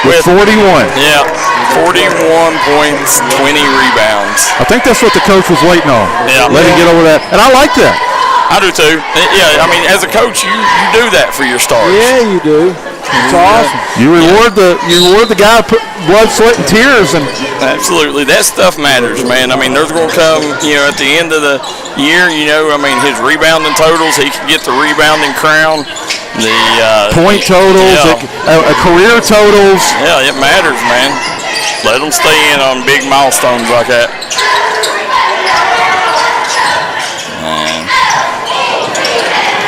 S2: With 41.
S1: Yeah, 41 points, 20 rebounds.
S2: I think that's what the coach was waiting on.
S1: Yeah.
S2: Let him get over that. And I like that.
S1: I do too. Yeah, I mean, as a coach, you do that for your stars.
S7: Yeah, you do. It's awesome.
S2: You reward the guy who put blood, sweat, and tears. And
S1: absolutely, that stuff matters, man. I mean, there's going to come, at the end of the year, his rebounding totals. He can get the rebounding crown. The
S2: point totals, career totals.
S1: Yeah, it matters, man. Let them stay in on big milestones like that.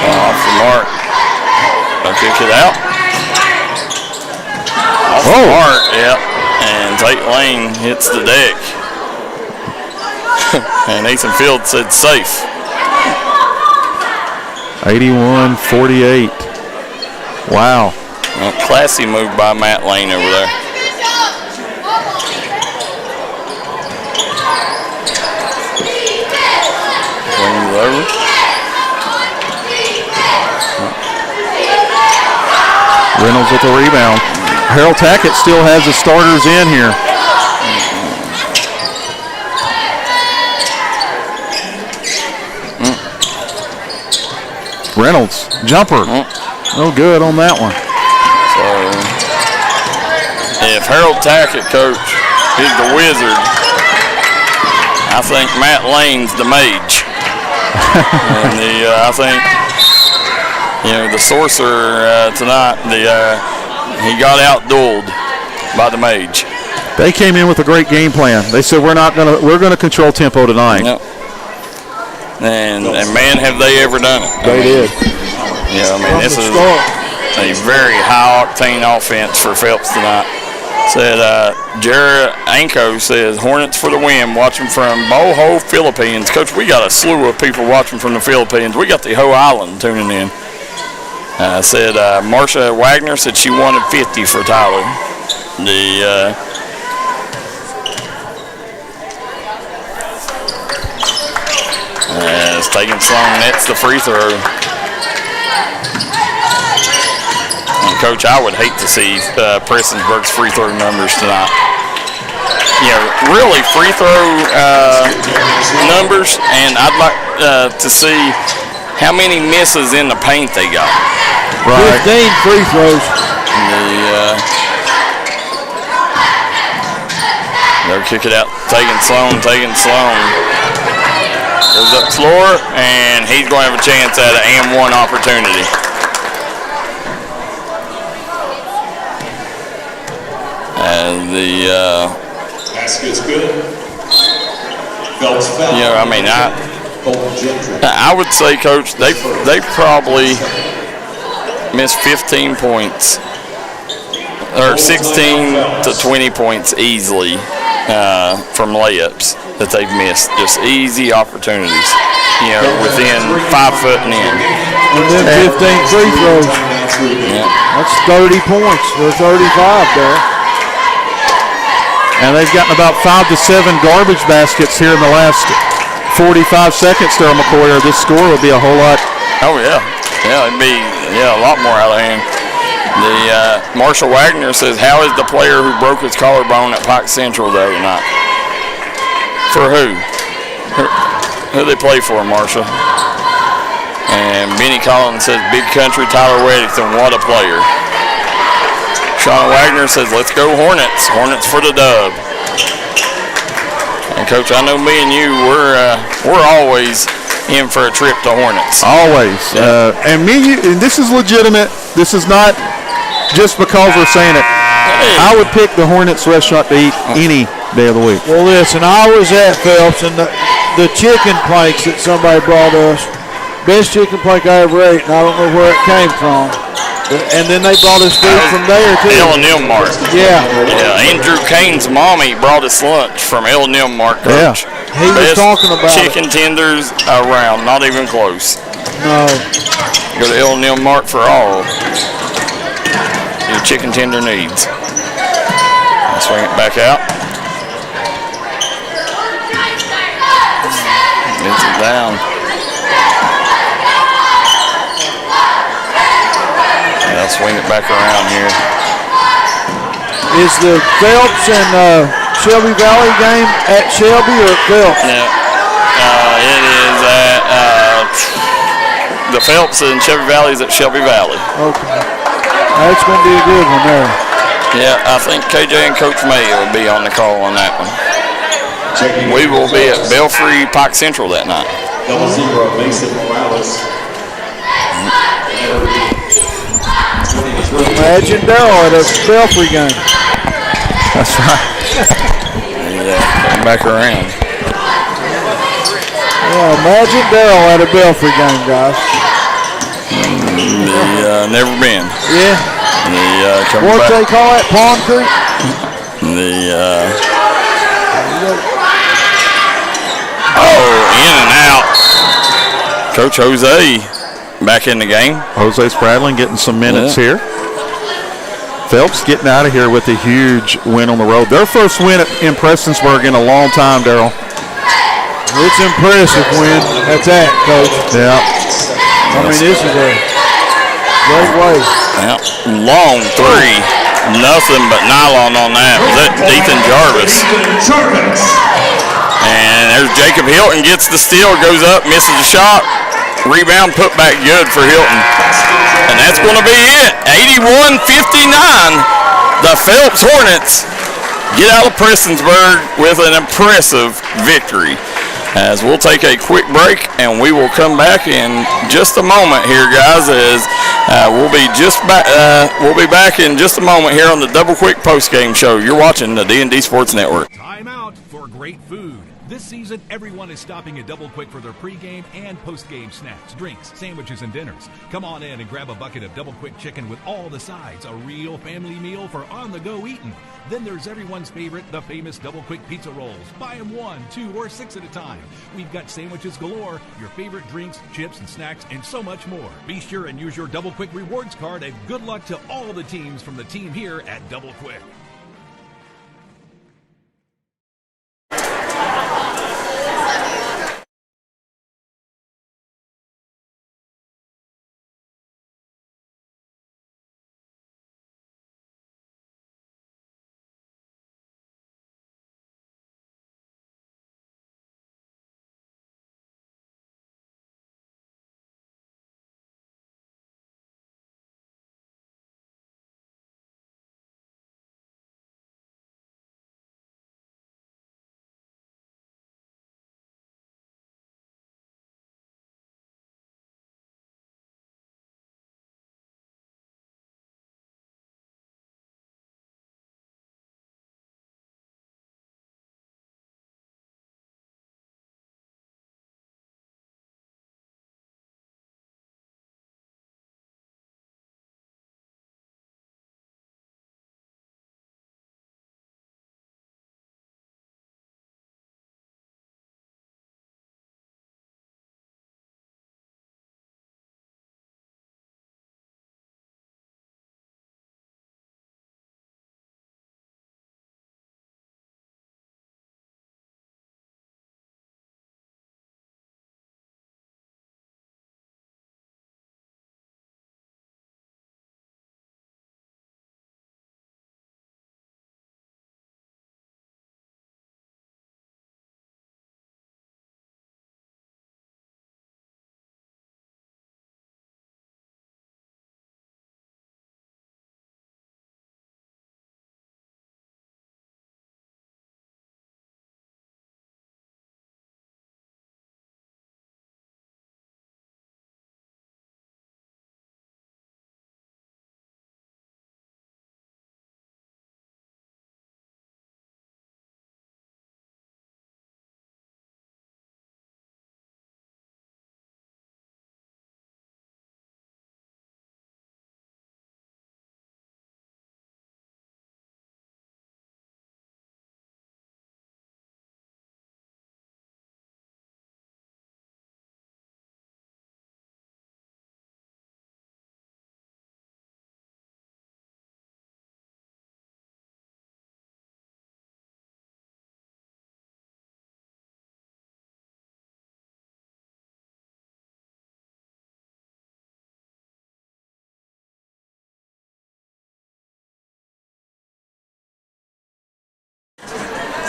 S1: Off the mark. They'll kick it out. Off the mark, yep. And Tate Lane hits the deck. And Ethan Field said safe.
S2: 81-48. Wow.
S1: Well, classy move by Matt Lane over there. Swings over.
S2: Reynolds with the rebound. Harold Tackett still has the starters in here. Reynolds, jumper. No good on that one.
S1: So, if Harold Tackett, Coach, is the wizard, I think Matt Lane's the mage. And I think, the sorcerer tonight, he got outdueled by the mage.
S2: They came in with a great game plan. They said we're gonna control tempo tonight.
S1: Yep. And man, have they ever done it.
S7: They did.
S1: Yeah, I mean, this is a very high octane offense for Phelps tonight. Said Jared Anko says Hornets for the win. Watching from Boho, Philippines. Coach, we got a slew of people watching from the Philippines. We got the whole island tuning in. Said Marsha Wagner said she wanted 50 for Tyler. It's taking Sloan. That's the free throw. And Coach, I would hate to see Prestonsburg's free throw numbers tonight. Really free throw numbers, and I'd like to see how many misses in the paint they got.
S7: Right. 15 free throws.
S1: They'll kick it out. Taking Sloan. Goes up floor, and he's going to have a chance at an and one opportunity. And the
S10: basket's good. Phelps foul.
S1: I would say, Coach, they probably missed 15 points or 16 to 20 points easily from layups that they've missed. Just easy opportunities, within 5 foot and in.
S7: And then 15 free throws.
S1: Yeah.
S7: That's 30 points. They're 35 there.
S2: And they've gotten about 5 to 7 garbage baskets here in the last 45 seconds there, McCoy, or this score would be a whole lot.
S1: Oh, yeah. Yeah, it'd be a lot more out of hand. The Marshall Wagner says, how is the player who broke his collarbone at Pike Central the other night? For who? Who they play for, Marshall? And Benny Collins says, big country Tyler Weddington, what a player. Shawn Wagner says, let's go Hornets. Hornets for the dub. And Coach, I know me and you, we're always in for a trip to Hornets.
S2: Always.
S1: Yeah.
S2: And this is legitimate. This is not just because we're saying it. I would pick the Hornets restaurant to eat any day of the week.
S7: Well, listen, I was at Phelps, and the chicken planks that somebody brought us, best chicken plank I ever ate, and I don't know where it came from. And then they brought us food from there, too.
S1: L&M Mart.
S7: Yeah.
S1: Andrew Kane's mommy brought us lunch from L&M Mart, Coach.
S7: Yeah. He was talking about
S1: chicken tenders around, not even close.
S7: No.
S1: Go to L&M Mart for all your chicken tender needs. Swing it back out. Gets it down. I'll swing it back around here.
S7: Is the Phelps and Shelby Valley game at Shelby or at Phelps?
S1: Yeah. It is at the Phelps and Shelby Valley is at Shelby Valley.
S7: Okay. That's going to be a good one there.
S1: Yeah, I think KJ and Coach May will be on the call on that one. We will be at Belfry Pike Central that night.
S10: 0 Mason Morales.
S7: Imagine Darryl at a Belfry game.
S2: That's right.
S1: Come back around.
S7: Yeah, imagine Darryl at a Belfry game, guys.
S1: Never been.
S7: Yeah. What they call it, Pond Creek?
S1: In and out. Coach Jose back in the game.
S2: Jose Spradlin getting some minutes here. Phelps getting out of here with a huge win on the road. Their first win in Prestonsburg in a long time, Darryl.
S7: It's impressive win at that, Coach.
S2: Yeah.
S7: I mean, this is a great way.
S1: Yeah. Long three. Nothing but nylon on that. Was that Ethan Jarvis? And there's Jacob Hilton, gets the steal, goes up, misses the shot. Rebound, put back good for Hilton. And that's going to be it. 81-59. The Phelps Hornets get out of Prestonsburg with an impressive victory. As we'll take a quick break, and we will come back in just a moment here, guys, as we'll be back in just a moment here on the Double Quick Postgame Show. You're watching the D&D Sports Network.
S11: Time out for great food. This season, everyone is stopping at Double Quick for their pregame and postgame snacks, drinks, sandwiches, and dinners. Come on in and grab a bucket of Double Quick chicken with all the sides, a real family meal for on-the-go eating. Then there's everyone's favorite, the famous Double Quick pizza rolls. Buy them 1, 2, or 6 at a time. We've got sandwiches galore, your favorite drinks, chips, and snacks, and so much more. Be sure and use your Double Quick rewards card, and good luck to all the teams from the team here at Double Quick.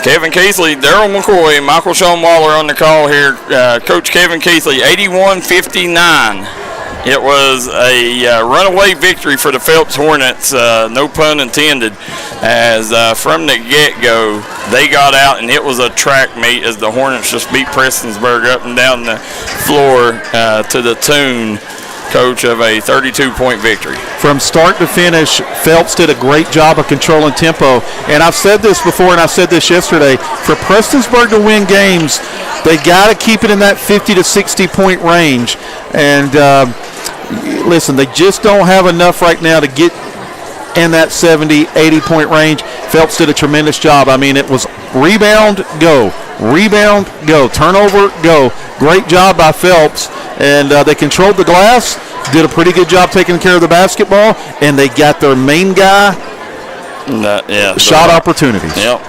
S1: Kevin Keathley, Darryl McCoy, Michael Shawn Waller on the call here. Coach Kevin Keathley, 81-59. It was a runaway victory for the Phelps Hornets, no pun intended, as from the get-go they got out and it was a track meet as the Hornets just beat Prestonsburg up and down the floor to the tune, Coach, of a 32-point victory.
S2: From start to finish, Phelps did a great job of controlling tempo. And I've said this before, and I said this yesterday, for Prestonsburg to win games, they got to keep it in that 50 to 60-point range. And listen, they just don't have enough right now to get in that 70, 80-point range. Phelps did a tremendous job. I mean, it was rebound, go. Rebound, go. Turnover, go. Great job by Phelps. And they controlled the glass, did a pretty good job taking care of the basketball, and they got their main guy shot opportunities.
S1: Yep.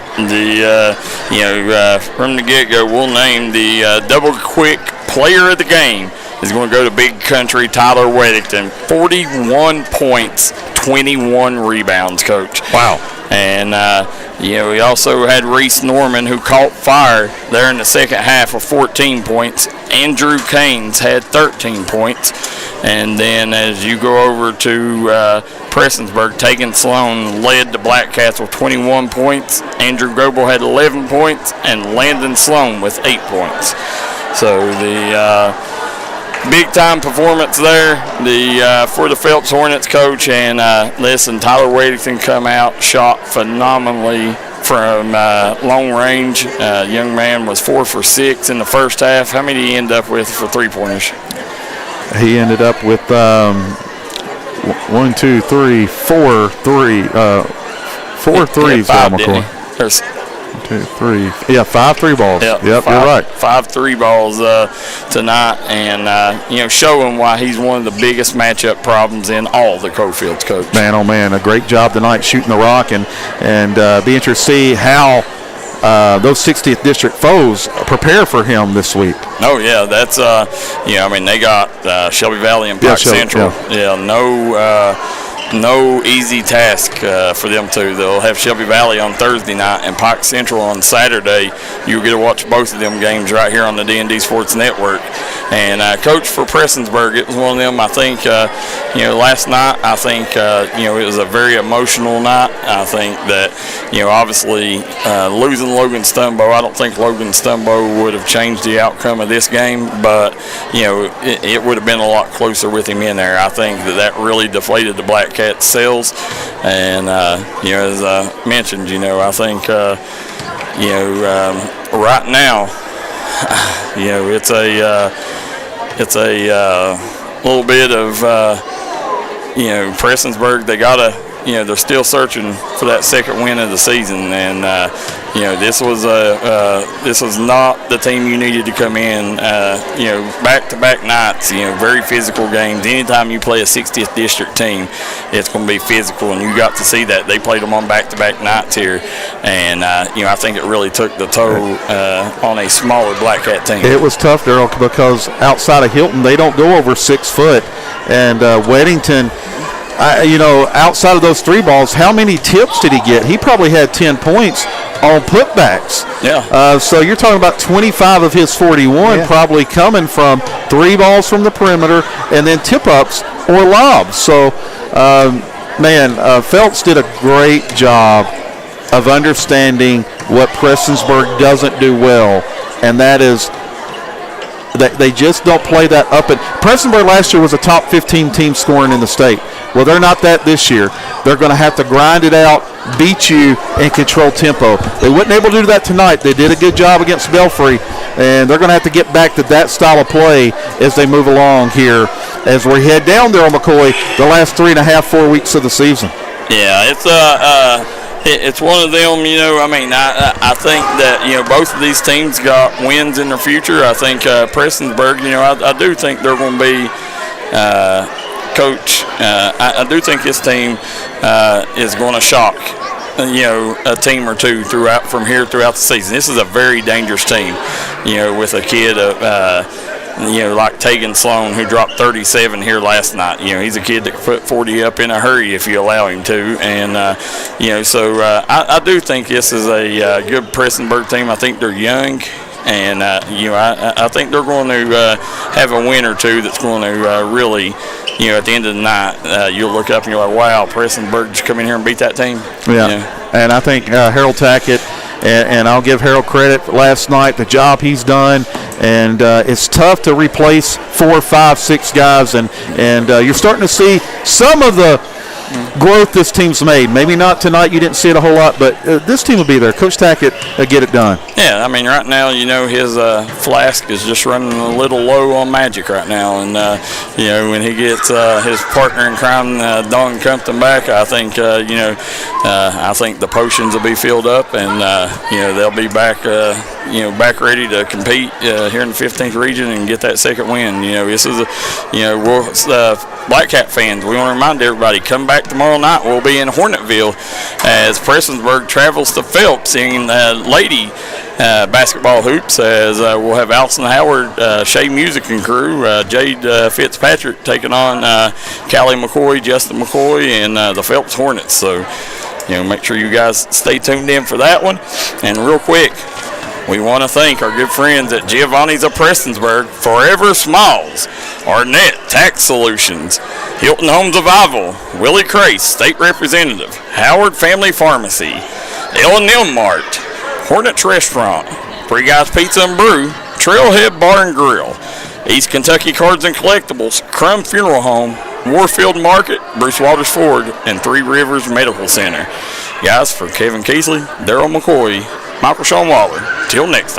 S1: From the get-go, we'll name the Double Quick Player of the Game is going to go to Big Country Tyler Weddington. 41 points, 21 rebounds, Coach.
S2: Wow.
S1: And, we also had Reese Norman, who caught fire there in the second half with 14 points. Andrew Caines had 13 points. And then as you go over to Prestonsburg, Tegan Sloan led the Black Cats with 21 points. Andrew Goebel had 11 points, and Landon Sloan with 8 points. So the big-time performance there for the Phelps Hornets, Coach. And listen, Tyler Weddington come out, shot phenomenally from long range. Young man was 4 for 6 in the first half. How many did he end up with for three-pointers?
S2: He ended up with 4 threes. McCoy. 2, 3. Yeah, 5 3 balls. Yep, you're right.
S1: 5 3 balls tonight, and showing why he's one of the biggest matchup problems in all the Cofields, Coach.
S2: Man, oh man, a great job tonight shooting the rock, and be interested to see how those 60th district foes prepare for him this week.
S1: Oh yeah, that's they got Shelby Valley and Pike Central. Yeah, no easy task for them two. They'll have Shelby Valley on Thursday night and Pike Central on Saturday. You'll get to watch both of them games right here on the D&D Sports Network. And Coach, for Prestonsburg, it was one of them, I think, last night, I think, it was a very emotional night. I think that, obviously losing Logan Stumbo, I don't think Logan Stumbo would have changed the outcome of this game, but, it would have been a lot closer with him in there. I think that really deflated the Black Cats' sales. And, as I mentioned, I think, right now, it's a little bit of, Prestonsburg, they got to, they're still searching for that second win of the season, and this was not the team you needed to come in. Back-to-back nights, very physical games. Anytime you play a 60th district team, it's going to be physical, and you got to see that. They played them on back-to-back nights here, and I think it really took the toll on a smaller Black Cat team.
S2: It was tough, Darryl, because outside of Hilton, they don't go over 6 foot, and Weddington. Outside of those 3 balls, how many tips did he get? He probably had 10 points on putbacks.
S1: Yeah.
S2: So you're talking about 25 of his 41 probably coming from 3 balls from the perimeter and then tip-ups or lobs. So, Phelps did a great job of understanding what Prestonsburg doesn't do well, and that is they just don't play that up. And Prestonsburg last year was a top 15 team scoring in the state. Well, they're not that this year. They're going to have to grind it out, beat you, and control tempo. They weren't able to do that tonight. They did a good job against Belfry, and they're going to have to get back to that style of play as they move along here as we head down there on McCoy the last 3.5-4 weeks of the season.
S1: Yeah, it's one of them, I think that, both of these teams got wins in their future. I think Prestonsburg, I do think they're going to be Coach, I do think this team is going to shock, a team or two throughout the season. This is a very dangerous team, with a kid like Tegan Sloan, who dropped 37 here last night. He's a kid that can put 40 up in a hurry if you allow him to. And, so I do think this is a good Prestonsburg team. I think they're young. And, I think they're going to have a win or two that's going to really, at the end of the night, you'll look up and you're like, wow, Prestonsburg just come in here and beat that team.
S2: Yeah. And I think Harold Tackett, and I'll give Harold credit for last night, the job he's done. And it's tough to replace 4, 5, 6 guys. And you're starting to see some of the growth this team's made. Maybe not tonight, you didn't see it a whole lot, but this team will be there. Coach Tackett get it done.
S1: Yeah, right now, his flask is just running a little low on magic right now. And, when he gets his partner in crime, Don Compton, back, I think, I think the potions will be filled up, and, they'll be back, back ready to compete here in the 15th region and get that second win. This is Black Cat fans, we want to remind everybody, come back tomorrow night. We'll be in Hornetville as Prestonsburg travels to Phelps in lady basketball hoops, as we'll have Allison Howard, Shea Music and crew, Jade Fitzpatrick taking on Callie McCoy, Justin McCoy, and the Phelps Hornets. So, make sure you guys stay tuned in for that one. And real quick, we want to thank our good friends at Giovanni's of Prestonsburg, Forever Smiles, Arnett Tax Solutions, Hilton Home Survival, Willie Crace, State Representative, Howard Family Pharmacy, L&M Mart, Hornets Restaurant, Free Guys Pizza and Brew, Trailhead Bar and Grill, East Kentucky Cards and Collectibles, Crum Funeral Home, Warfield Market, Bruce Waters Ford, and Three Rivers Medical Center. Guys, for Kevin Keathley, Darryl McCoy, Michael Shawn Waller, till next time.